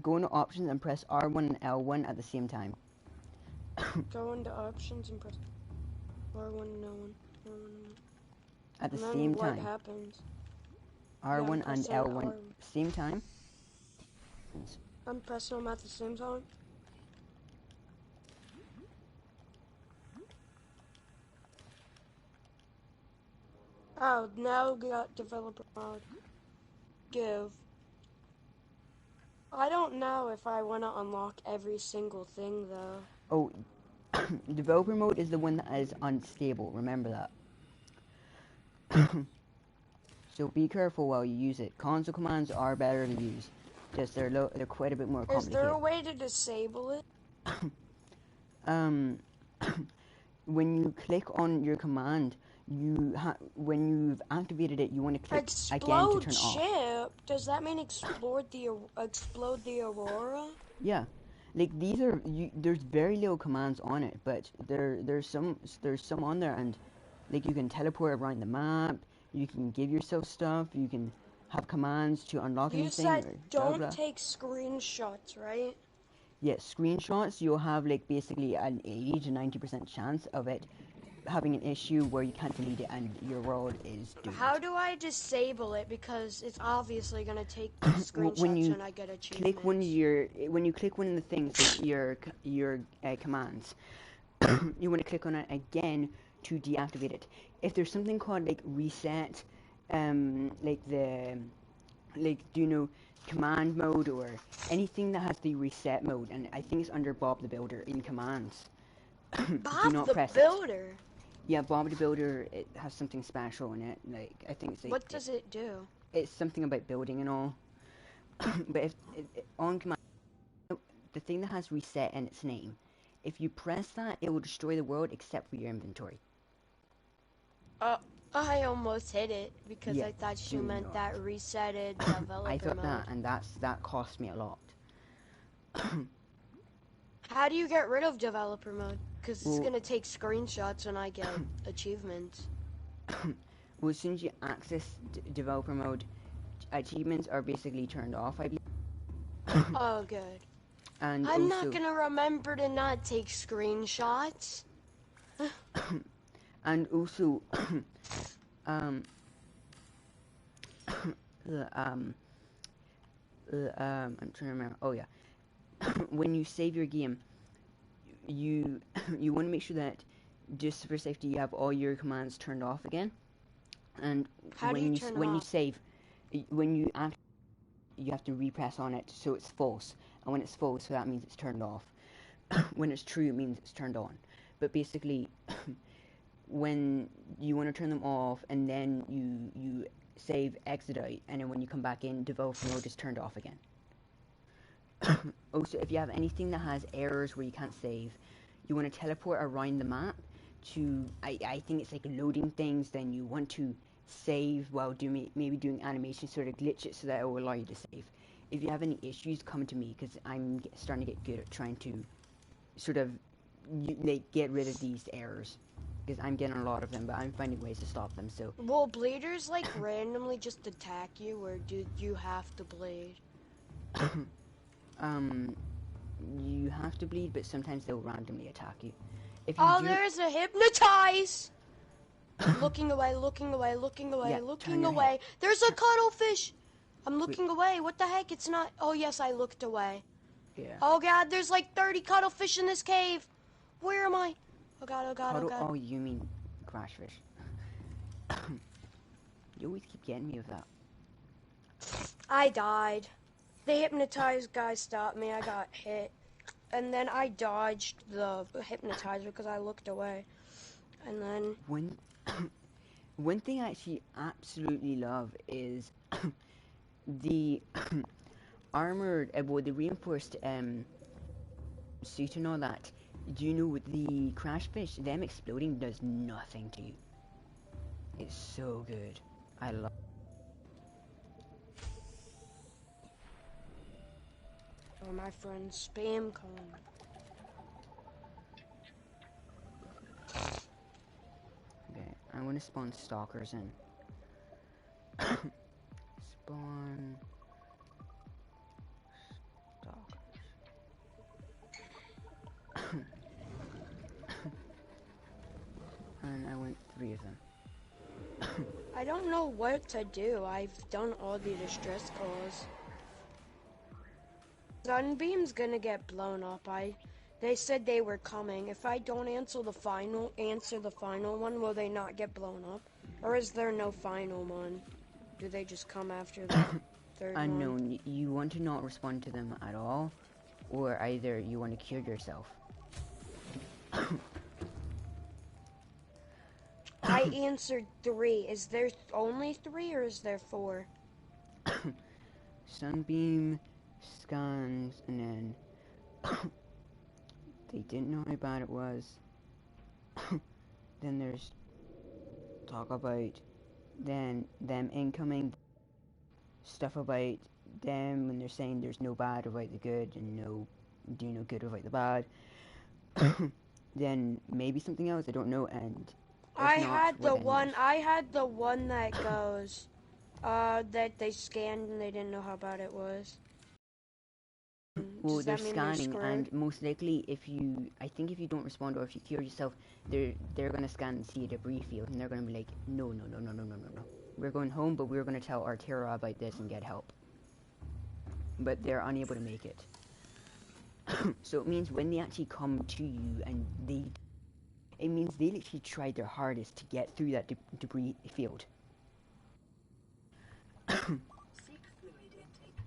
Go into options and press R1 and L1 at the same time. Go into options and press R1 and L1. At the And then same what time. happens? R1 I'm and pressing L1 R1. same time. I'm pressing them at the same time. Oh, now we got developer mode. Give. I don't know if I want to unlock every single thing though. Oh, developer mode is the one that is unstable. Remember that. So be careful while you use it. Console commands are better to use. Just they're quite a bit more complicated. Is there a way to disable it? When you click on your command, when you've activated it, you want to click again to turn Explode off. ship? Does that mean explode the Aurora? Yeah, like these are there's very little commands on it, but there's some on there, and like you can teleport around the map. You can give yourself stuff. You can have commands to unlock You anything. said Or don't blah, blah. take screenshots, right? Yeah, screenshots. You'll have like basically an 80 to 90% chance of it having an issue where you can't delete it and your world is doomed. How do I disable it? Because it's obviously gonna take screenshots when you I get achievements. click when you click one of the things, like your commands, you want to click on it again to deactivate it. If there's something called like reset, command mode or anything that has the reset mode, and I think it's under Bob the Builder in commands. Do not press Builder. it. Yeah, Bob the Builder, it has something special in it. Like I think it's like, What does it do? It's something about building and all. But if on command, the thing that has reset in its name, if you press that, it will destroy the world except for your inventory. I almost hit it because Yeah, I thought you do meant not. that resetted developer I thought mode. that, and that cost me a lot. How do you get rid of developer mode? Because it's Well- gonna take screenshots and I get achievements. Well, as soon as you access developer mode, achievements are basically turned off, I believe. Oh, good. And I'm also, not gonna remember to not take screenshots. and also, I'm trying to remember. Oh yeah, when you save your game, you want to make sure that just for safety you have all your commands turned off again. And How do when you turn when you off? save, when you act, you have to repress on it so it's false. And when it's false, so that means it's turned off. When it's true, it means it's turned on. But basically, when you want to turn them off, and then you save, exit out, and then when you come back in, developer mode is turned off again. Also, if you have anything that has errors where you can't save, you want to teleport around the map to, I think it's like loading things, then you want to save while maybe doing animation, sort of glitch it so that it will allow you to save. If you have any issues, come to me, because I'm starting to get good at trying to sort of get rid of these errors, because I'm getting a lot of them, but I'm finding ways to stop them. So Will bleeders like randomly just attack you, or do you have to bleed? you have to bleed, but sometimes they'll randomly attack you. If you Oh, there's a hypnotize! Looking away, looking away, looking away, Yeah, turn looking your away. head. There's a cuttlefish! I'm Wait, looking away. What the heck? It's not. Oh, yes, I looked away. yeah. Oh, God, there's like 30 cuttlefish in this cave. Where am I? Oh, God, oh, God, oh, Cuddle, God. oh, you mean crash fish. You always keep getting me with that. I died. The hypnotized guy stopped me. I got hit. And then I dodged the hypnotizer because I looked away. And then... One, one thing I actually absolutely love is the armored, well, the reinforced suit and all that. Do you know with the crash fish, them exploding does nothing to you. It's so good. I love. Oh, my friend, spam calling. Okay, I'm gonna spawn stalkers in. Spawn stalkers. And I want 3 of them. I don't know what to do. I've done all the distress calls. Sunbeam's gonna get blown up. They said they were coming. If I don't answer the final one, will they not get blown up? Or is there no final one? Do they just come after the third one? Unknown. You want to not respond to them at all, or either you want to cure yourself. I answered 3. Is there only 3 or is there 4? Sunbeam, scans, and then they didn't know how bad it was. Then there's talk about then them incoming, stuff about them when they're saying there's no bad about the good and no do no good about the bad. Then maybe something else, I don't know, and I if not, had the what then one. yours? I had the one that goes, that they scanned and they didn't know how bad it was. Well, Does they're that mean they're scanning, screwed? and most likely, if you, I think if you don't respond or if you cure yourself, they're gonna scan and see a debris field, and they're gonna be like, no, no, no, no, no, no, no, no. We're going home, but we're gonna tell Artera about this and get help. But they're unable to make it. So it means when they actually come to you and it means they literally tried their hardest to get through that debris field. Seek fluid intake.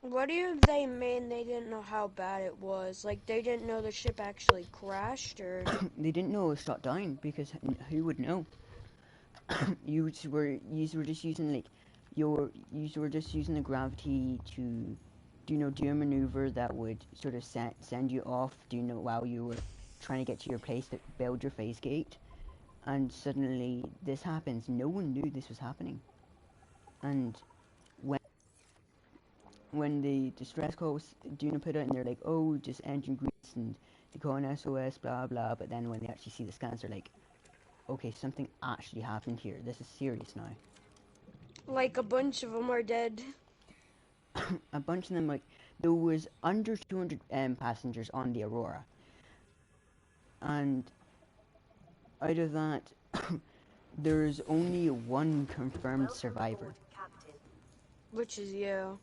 What do they mean they didn't know how bad it was? Like, they didn't know the ship actually crashed, or... They didn't know it was shut down, because who would know? you were just using like you were just using the gravity to do a maneuver that would sort of send you off, while you were trying to get to your place to build your phase gate, and suddenly this happens. No one knew this was happening, and when the distress call was put out and they're like, oh, just engine grease and they call an SOS, blah blah, but then when they actually see the scans, they're like, okay, something actually happened here. This is serious now. Like, a bunch of them are dead. A bunch of them, like, there was under 200 passengers on the Aurora, and out of that, there's only one confirmed survivor. Captain. Which is you.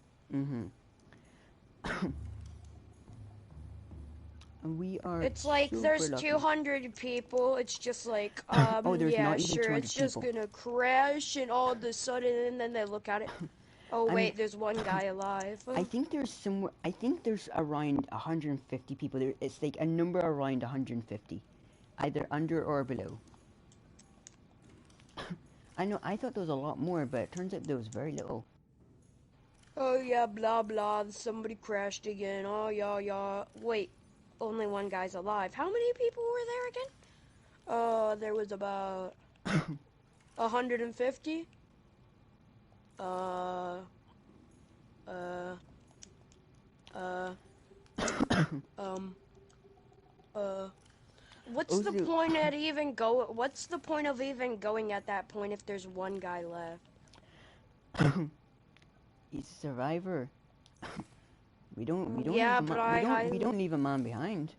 We are It's like, super there's lucky. 200 people, it's just like, Oh, there's yeah, not even sure, 200 it's just people. gonna crash, and all of a sudden, and then they look at it. Oh, I wait, mean, there's one guy alive. I think there's around 150 people there. It's like a number around 150, either under or below. I know, I thought there was a lot more, but it turns out there was very little. Oh, yeah, blah, blah, somebody crashed again. Oh, yeah, yeah. Wait, only one guy's alive. How many people were there again? There was about 150. What's the Also, point at even go? What's the point of even going at that point if there's one guy left? he's a survivor. We don't Yeah, leave a but man, we don't leave a man behind.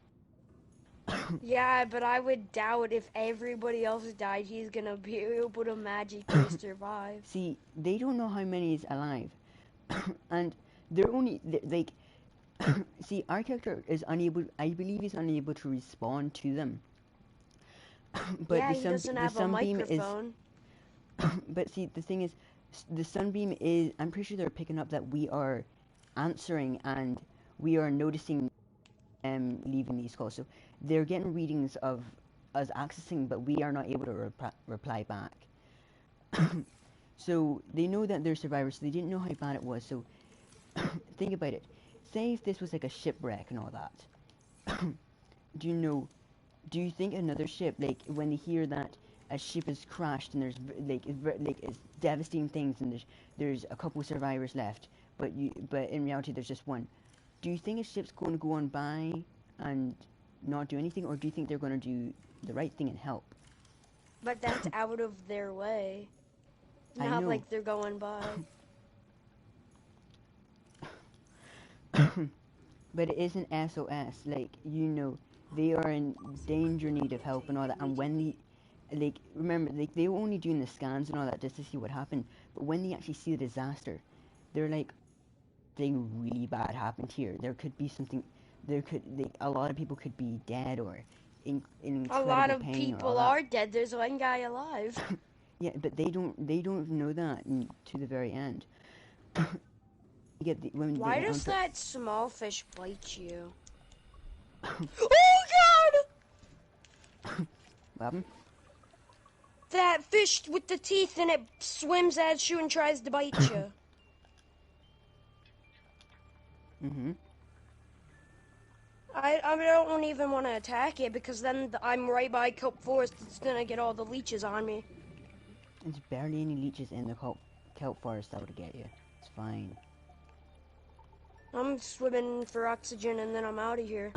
Yeah, but I would doubt if everybody else died, he's gonna be able to magically survive. See, they don't know how many is alive, and they're only like. See, our character is unable. I believe he's unable to respond to them. But Yeah, he doesn't the have a sunbeam is. microphone. But see, the thing is, the sunbeam is. I'm pretty sure they're picking up that we are answering and we are noticing leaving these calls. So they're getting readings of us accessing, but we are not able to reply back. So they know that they're survivors. So they didn't know how bad it was. So think about it. Say if this was like a shipwreck and all that. Do you think another ship, like when they hear that a ship has crashed and there's it's devastating things and there's a couple survivors left, but in reality there's just one. Do you think a ship's going to go on by and not do anything, or do you think they're going to do the right thing and help? But that's out of their way. I Not know. like they're going by. But it is an SOS. Like, they are in danger need of help and all that. And when remember, they were only doing the scans and all that just to see what happened. But when they actually see the disaster, they're like, something really bad happened here. There could be something. A lot of people could be dead or in A incredible lot of pain people or all are dead. There's one guy alive. that. Yeah, but they don't know that to the very end. Why does that small fish bite you? What Oh God! happened? That fish with the teeth and it swims at you and tries to bite you. Mm-hmm. I don't even want to attack it because then I'm right by kelp forest. It's gonna get all the leeches on me. There's barely any leeches in the kelp forest that would get you. It's fine. I'm swimming for oxygen and then I'm out of here.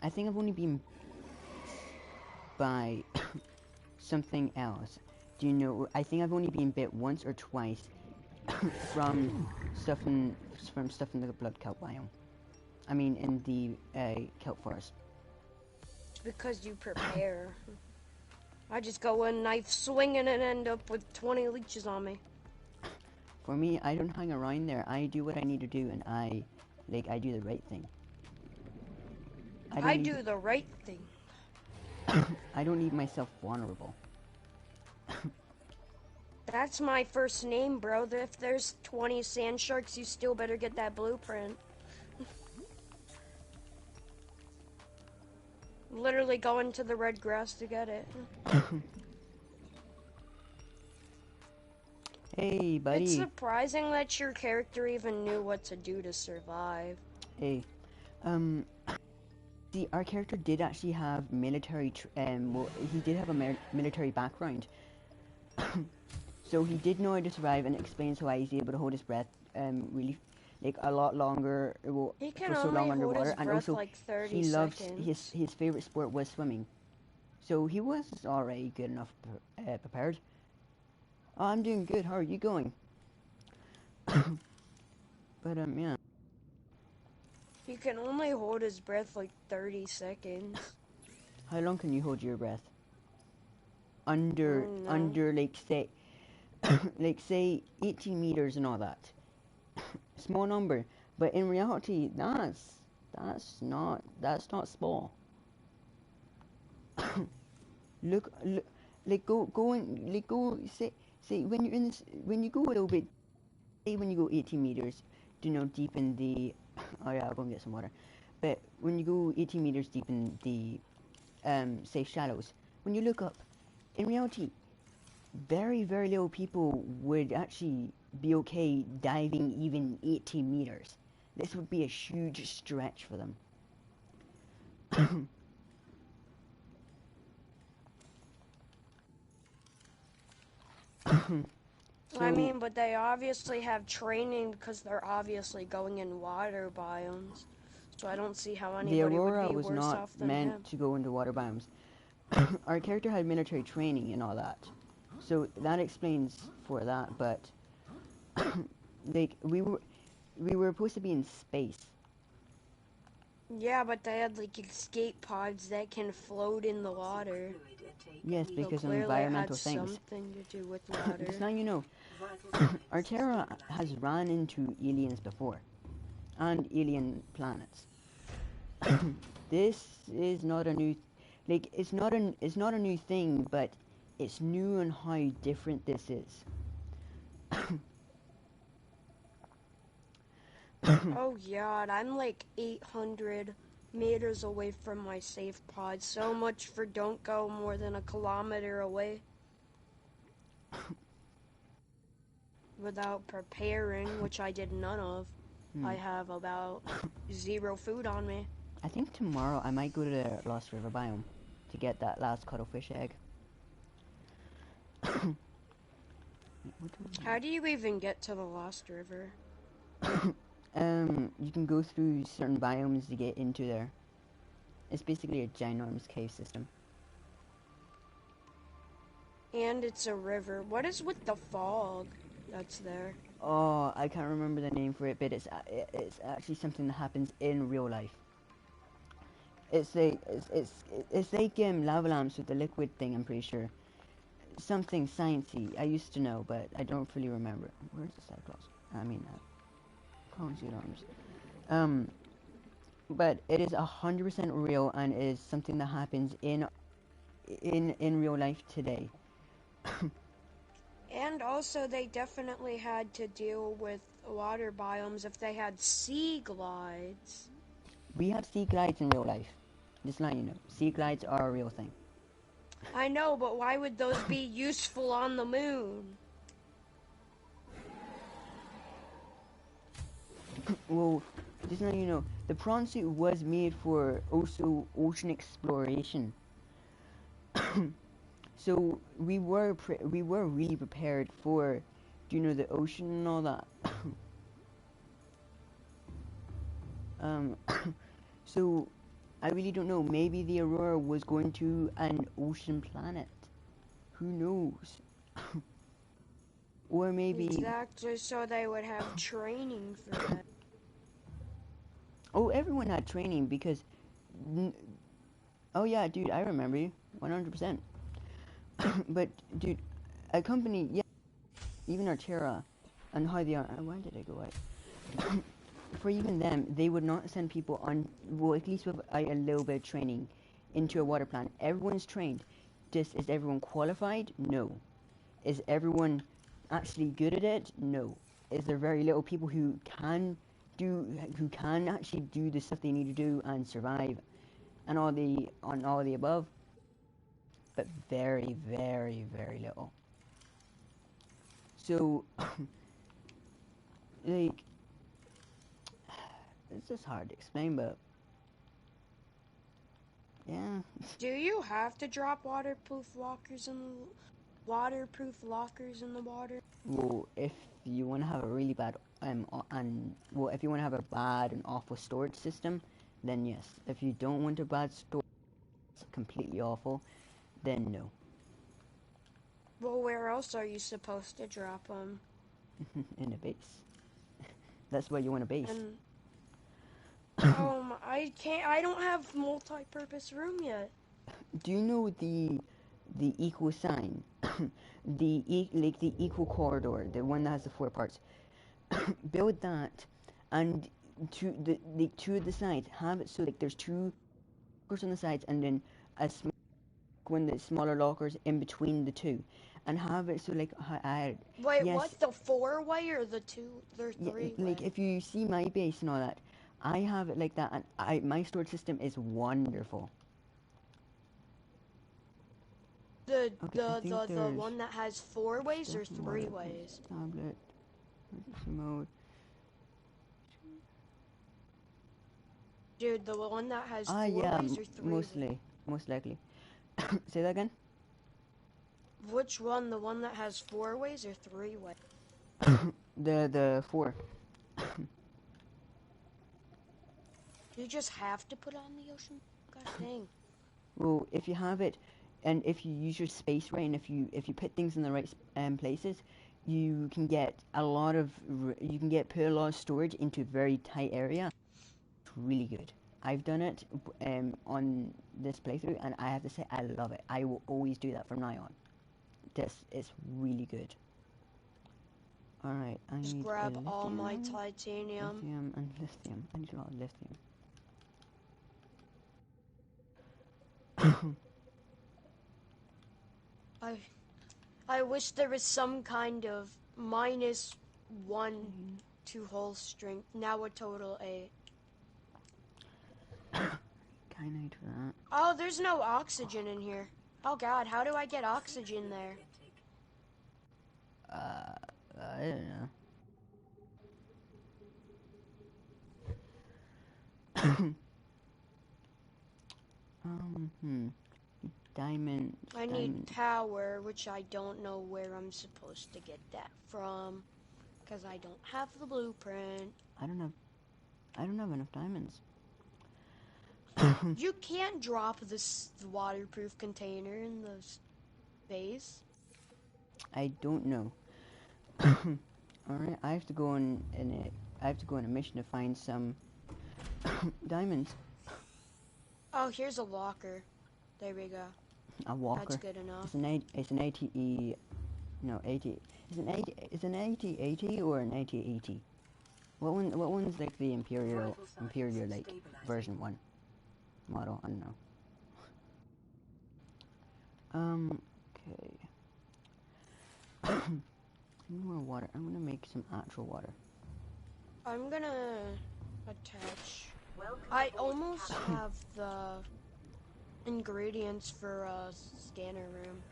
I think I've only been by something else. Do you know? I think I've only been bit once or twice from stuff in the blood kelp biome. I mean, in the kelp forest. It's because you prepare. I just go in knife swinging and end up with 20 leeches on me. For me, I don't hang around there. I do what I need to do, and I do the right thing. I do the right thing. I don't leave myself vulnerable. That's my first name, bro. If there's 20 sand sharks, you still better get that blueprint. Literally going to the red grass to get it. Hey, buddy. It's surprising that your character even knew what to do to survive. Hey, see, our character did actually have military, he did have a military background. So he did know how to survive, and it explains why he's able to hold his breath, really, a lot longer, He can for so long only hold underwater. his And breath also, like 30 he loves, seconds. his favorite sport was swimming. So he was already good enough prepared. Oh, I'm doing good. How are you going? But, yeah. He can only hold his breath like 30 seconds. How long can you hold your breath? Under, say, say 18 meters and all that. Small number. But in reality, that's not small. look, say when you're in this, when you go a little bit, say when you go 18 meters, deep in the, oh yeah, I'll go and get some water. But when you go 18 meters deep in the, say shallows, when you look up, in reality, very, very little people would actually be okay diving even 18 meters. This would be a huge stretch for them. I mean, but they obviously have training because they're obviously going in water biomes. So I don't see how anybody the Aurora would be was worse not off than meant him. to go into water biomes. Our character had military training and all that, so that explains for that. But we were, we were supposed to be in space. Yeah, but they had like escape pods that can float in the water. Fluid intake Yes, needed. So because of clearly it had environmental things. something to do with water. Just now you know, Vital signs Arterra has stabilizing. ran into aliens before, and alien planets. This is not a new, like it's not a new thing, but it's new on how different this is. Oh god, I'm like 800 meters away from my safe pod. So much for don't go more than a kilometer away without preparing, which I did none of. I have about 0 food on me. I think tomorrow I might go to the Lost River biome to get that last cuttlefish egg. How do you even get to the Lost River? You can go through certain biomes to get into there. It's basically a ginormous cave system. And it's a river. What is with the fog that's there? Oh, I can't remember the name for it, but it's actually something that happens in real life. It's like it's like lava lamps with the liquid thing. I'm pretty sure something sciencey. I used to know, but I don't fully remember. Where's the cyclops? I mean, conjured arms. But it is 100% real and is something that happens in real life today. And also, they definitely had to deal with water biomes if they had sea glides. We have sea glides in real life. Just letting you know, sea glides are a real thing. I know, but why would those be useful on the moon? Well, just letting you know, the prawn suit was made for also ocean exploration. So we were really prepared for, the ocean and all that. So I really don't know. Maybe the Aurora was going to an ocean planet. Who knows? Or maybe. Exactly, so they would have training for that. Oh, everyone had training because. Oh yeah, dude, I remember you, 100%. But dude, a company, yeah, even Arterra, and how they are. Why did I go out? For even them, they would not send people on. Well, at least with a little bit of training, into a water plant. Everyone's trained. Just is everyone qualified? No. Is everyone actually good at it? No. Is there very little people who can actually do the stuff they need to do and survive, and all the above? But very, very, very little. So, like, it's just hard to explain, but yeah. Do you have to drop waterproof lockers in the water? Well, if you want to have a really bad if you want to have a bad and awful storage system, then yes. If you don't want a bad storage, it's completely awful, then no. Well, where else are you supposed to drop them? In a base. That's why you want a base. And I don't have multi-purpose room yet. Do you know the equal sign? The equal corridor, the one that has the 4 parts. Build that, and two of the sides have it so like there's 2 lockers on the sides, and then one that's smaller lockers in between the 2, and have it so like Wait, yes, what? The 4-way or the 3-way? like if you see my base and all that, I have it like that, and my storage system is wonderful. The there's one that has 4 ways or 3 ways? Tablet. Mode. Dude, the one that has 4 Yeah, ways or 3 ways? most likely. Say that again. Which one? The one that has 4 ways or 3 ways? The 4. You just have to put on the ocean. God dang. Well, if you have it, and if you use your space right, and if you put things in the right places, you can get a lot of you can get put a lot of storage into a very tight area. It's really good. I've done it on this playthrough, and I have to say I love it. I will always do that from now on. This is really good. All right, I Just need grab all my lithium, titanium. lithium, and lithium. I need a lot of lithium. I wish there was some kind of -1 to hull strength. Now a total 8. Kyanite for that. Oh, there's no oxygen in here. Oh god, how do I get oxygen there? I don't know. Diamond. I need power, which I don't know where I'm supposed to get that from, because I don't have the blueprint. I don't have enough diamonds. You can't drop this waterproof container in the base. I don't know. Alright, I have to go on a mission to find some diamonds. Oh, here's a walker. There we go. A walker. That's good enough. It's an ATE. No, 80. It's an 80 or an 8080. What one's like the imperial like version 1 model? I don't know. Okay. More water. I'm gonna make some actual water. I'm gonna attach. I almost have the ingredients for a scanner room.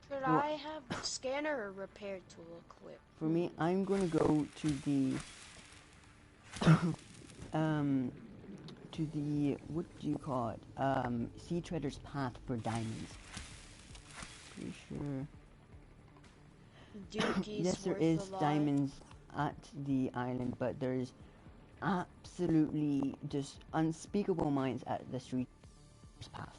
Should I have the scanner or repair tool equipped? For me, I'm gonna go to the what do you call it? Sea Treader's Path for diamonds. Pretty sure. Dookie's Yes, there worth is a lot. diamonds at the island, but there's absolutely just unspeakable mines at the Sea Treader's Path.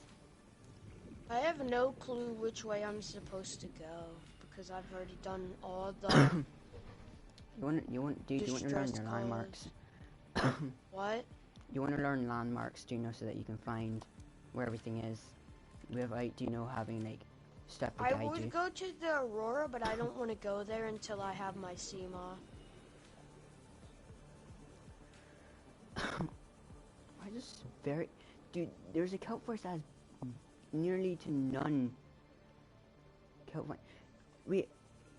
I have no clue which way I'm supposed to go because I've already done all the. Do you want to learn your landmarks? What? You want to learn landmarks, do you know, so that you can find where everything is without, do you know, having like stuff to I guide would you. go to the Aurora, but I don't want to go there until I have my CMOS. I just dude, there's a kelp forest that has nearly to none kelp vine. Wait,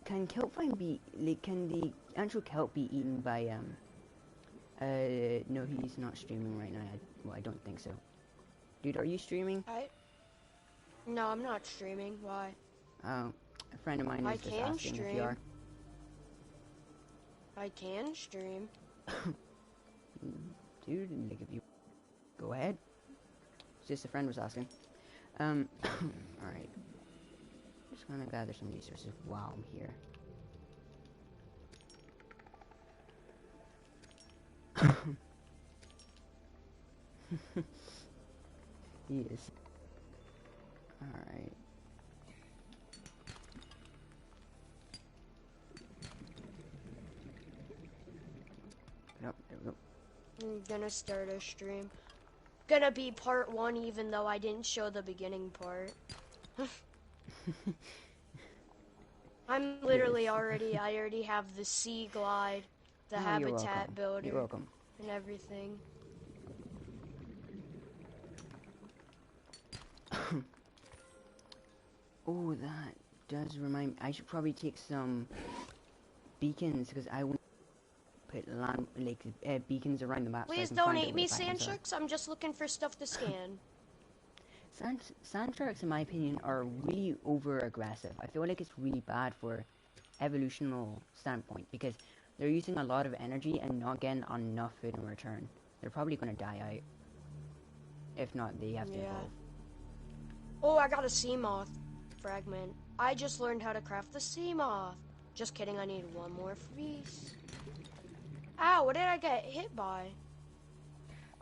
can kelp vine be, like, can the actual kelp be eaten by, no, he's not streaming right now. I don't think so. Dude, are you streaming? No, I'm not streaming. Why? Oh, a friend of mine is just asking if you are. I can stream. Dude, like, if you go ahead. It's just a friend was asking. Alright. Just gonna gather some resources while I'm here. He is. Alright. Yep, there we go. I'm gonna start a stream. Gonna be part 1 even though I didn't show the beginning part. I'm literally I already have the sea glide, the habitat builder, You're welcome. and everything. Oh, that does remind me. I should probably take some beacons, because I want to put beacons around the map. Please so don't eat me, sand sharks. I'm just looking for stuff to scan. Sand sharks, in my opinion, are really over aggressive. I feel like it's really bad for evolutional standpoint, because they're using a lot of energy and not getting enough food in return. They're probably going to die out. If not, they have to evolve. Oh, I got a sea moth fragment. I just learned how to craft the sea moth. Just kidding, I need one more fleece. Ow, what did I get hit by?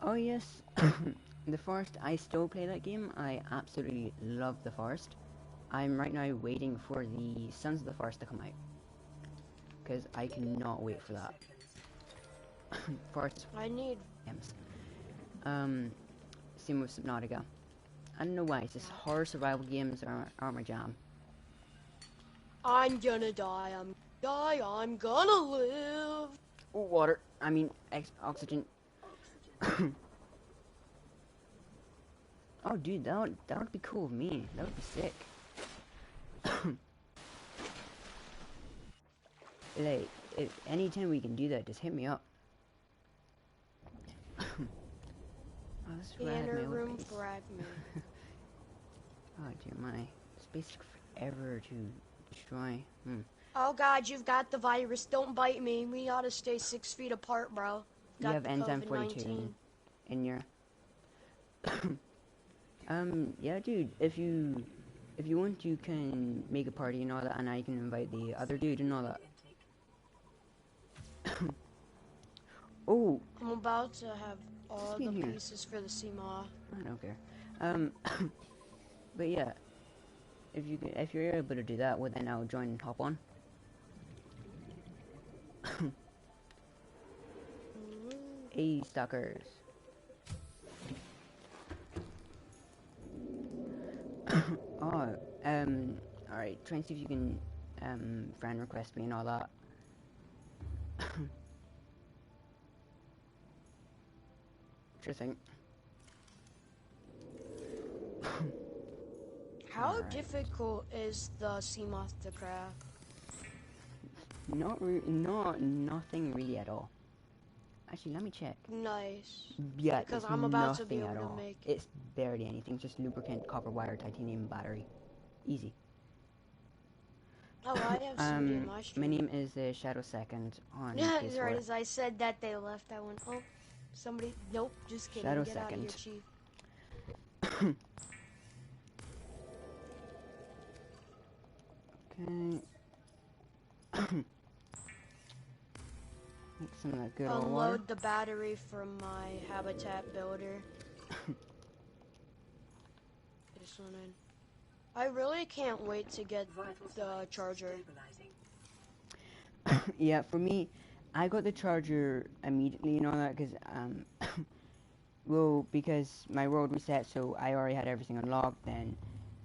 Oh yes, The Forest, I still play that game. I absolutely love The Forest. I'm right now waiting for the Sons of the Forest to come out. Because I cannot wait for 30 that. seconds. Forest I need. games. Same with Subnautica. I don't know why, it's just horror survival games are my jam. I'm gonna die. I'm gonna live. Oh, water. I mean, oxygen. Oxygen. Oh, dude, that would be cool with me. That would be sick. Like, if anytime we can do that, just hit me up. Oh, this The rat had my inner own room base. fragment. Oh dear my. Space took forever to destroy. Oh God, you've got the virus. Don't bite me. We ought to stay 6 feet apart, bro. You Got have the enzyme 42 COVID-19. in your... yeah dude, if you want, you can make a party and all that, and I can invite the other dude and all that. Intake. Oh, I'm about to have all been the here. pieces for the CMA. I don't care. But yeah, if you're able to do that, well then I'll join and hop on. Hey, stalkers. Oh, alright, try and see if you can, friend request me and all that. Sure thing. How Alright. difficult is the CMOS to craft? Nothing really at all. Actually, let me check. Nice. Yeah, Because it's I'm about to be nothing able at to all. make it. It's barely anything, just lubricant, copper wire, titanium battery. Easy. Oh, I have somebody in my My stream. name is Shadow Second on Yeah, PS4. right as I said that, they left. I went, oh, somebody. Nope, just kidding. Shadow Get out of here, Second. Chief. Okay. Make some of that good old water. Unload the battery from my habitat builder. This one in. I really can't wait to get Vital the signs charger. stabilizing. Yeah, for me, I got the charger immediately and all that, because, well, because my world reset, so I already had everything unlocked, then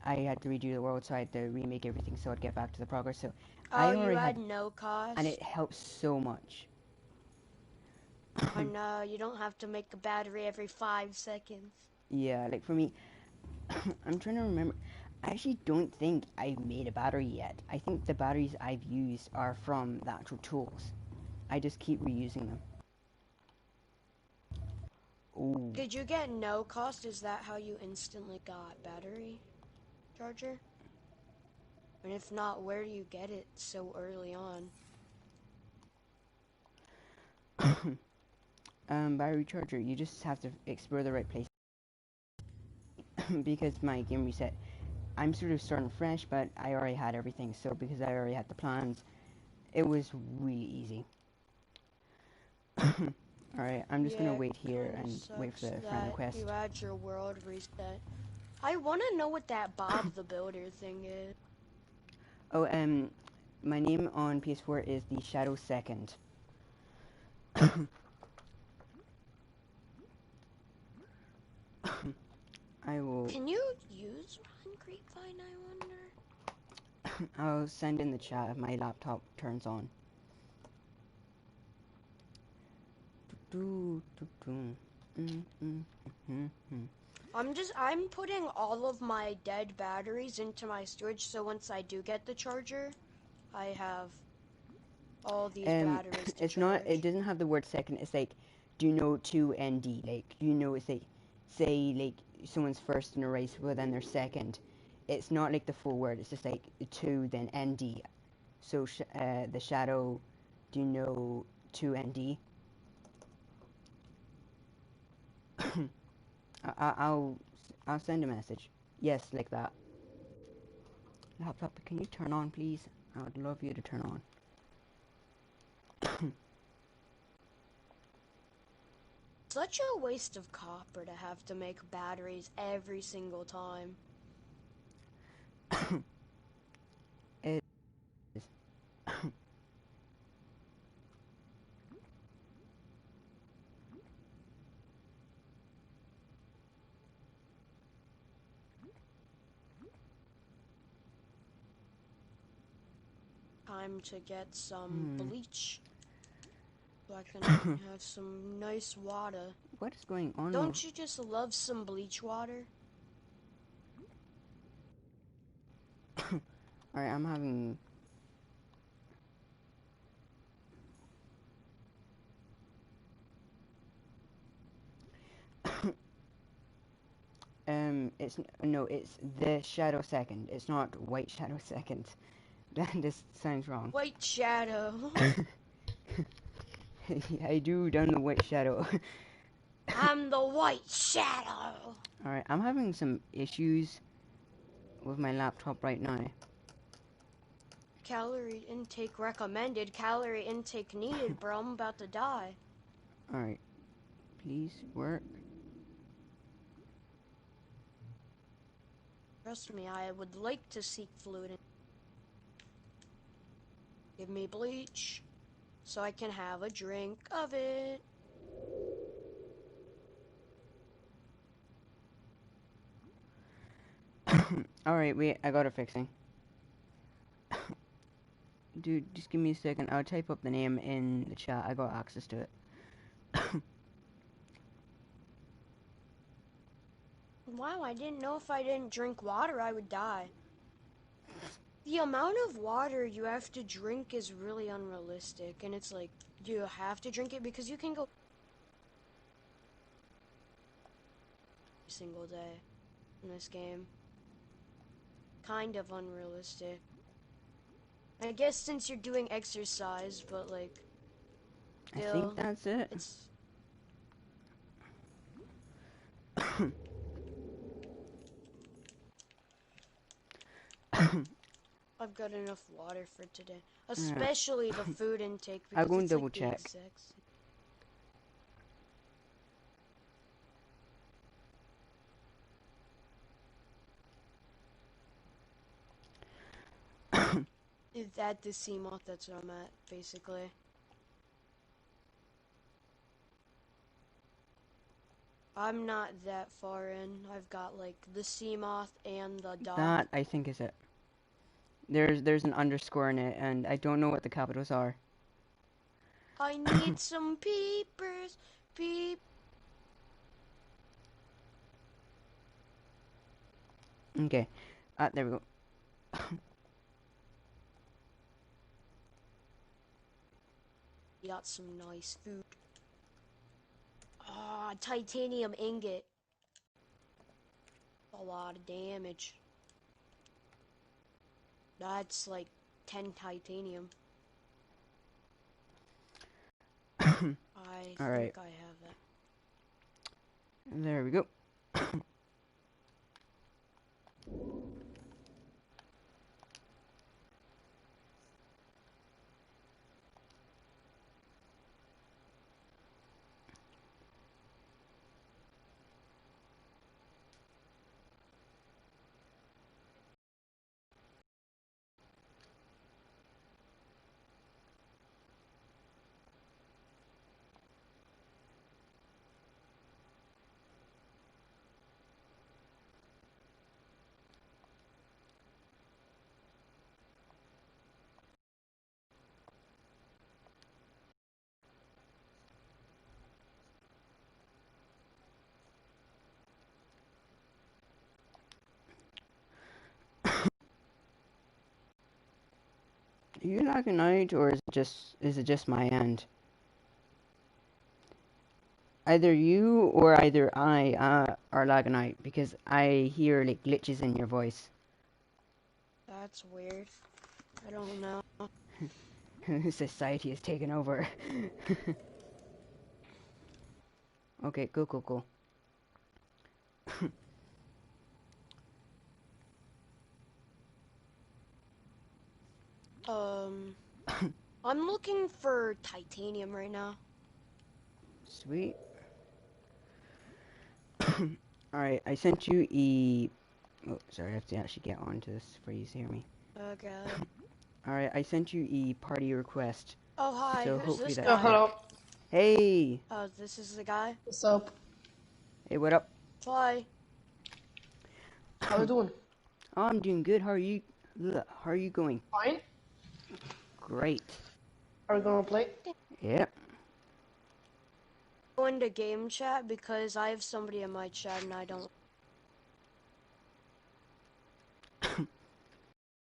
I had to redo the world, so I had to remake everything so I'd get back to the progress, so I Oh, you already had had, no cost? and it helps so much. I know, you don't have to make a battery every 5 seconds. Yeah, like for me, I'm trying to remember. I actually don't think I've made a battery yet. I think the batteries I've used are from the actual tools. I just keep reusing them. Oh, Did you get no cost? Is that how you instantly got battery charger? And if not, where do you get it so early on? battery charger. You just have to explore the right place. Because my game reset, I'm sort of starting fresh, but I already had everything. So because I already had the plans, it was really easy. Alright, I'm just gonna wait here and wait for the friend request. You had your world reset. I want to know what that Bob the Builder thing is. Oh, my name on PS4 is the Shadow Second. I will. Can you use Run Grapevine, I wonder? I'll send in the chat if my laptop turns on. I'm putting all of my dead batteries into my storage, so once I do get the charger, I have all these batteries to It's charge. not. It doesn't have the word second. It's like, do you know 2ND? Like, you know, it's like, say like someone's first in a race, but then they're second. It's not like the full word. It's just like 2 then ND. So the shadow. Do you know 2ND? I'll send a message. Yes, like that. Laptop, can you turn on, please? I would love you to turn on. such a waste of copper to have to make batteries every single time. It is. Time to get some bleach so I can have some nice water. What is going on? Don't you just love some bleach water? Alright, I'm having... it's the shadow second. It's not white shadow second. This sounds wrong. White shadow. I do done the white shadow. I'm the white shadow. Alright, I'm having some issues with my laptop right now. Calorie intake recommended, calorie intake needed, bro. I'm about to die. Alright. Please work. Trust me, I would like to seek fluid. Give me bleach so I can have a drink of it. Alright, wait, I got it fixing. Dude, just give me a second. I'll type up the name in the chat. I got access to it. Wow, I didn't know if I didn't drink water, I would die. The amount of water you have to drink is really unrealistic, and it's like, you have to drink it because you can go every single day in this game. Kind of unrealistic. I guess since you're doing exercise, but like, I think that's it. it's... I've got enough water for today. Especially the food intake, because I'll go and it's double like the check. exact same. It's at the Seamoth, that's what I'm at, basically. I'm not that far in. I've got like the Seamoth and the dock. That, I think, is it. There's an underscore in it, and I don't know what the capitals are. I need some peepers. Okay. There we go. Got some nice food. Ah, titanium ingot. A lot of damage. That's like 10 titanium. I Alright. think I have that. There we go. Are you lagging out, or is it just my end? Either you or either I are lagging out, because I hear like glitches in your voice. That's weird. I don't know. Society has taken over. Okay, go. I'm looking for titanium right now. Sweet. Alright, I sent you a... Oh, sorry, I have to actually get onto this for you to hear me. Okay. Alright, I sent you a party request. Oh, hi. So Who's hopefully this that guy? should hello. work. Hey! Oh, this is the guy? What's up? Hey, what up? Fly. How you doing? Oh, I'm doing good. How are you? Ugh, how are you going? Fine. Great. Are we gonna play? Yep. Go into game chat because I have somebody in my chat and I don't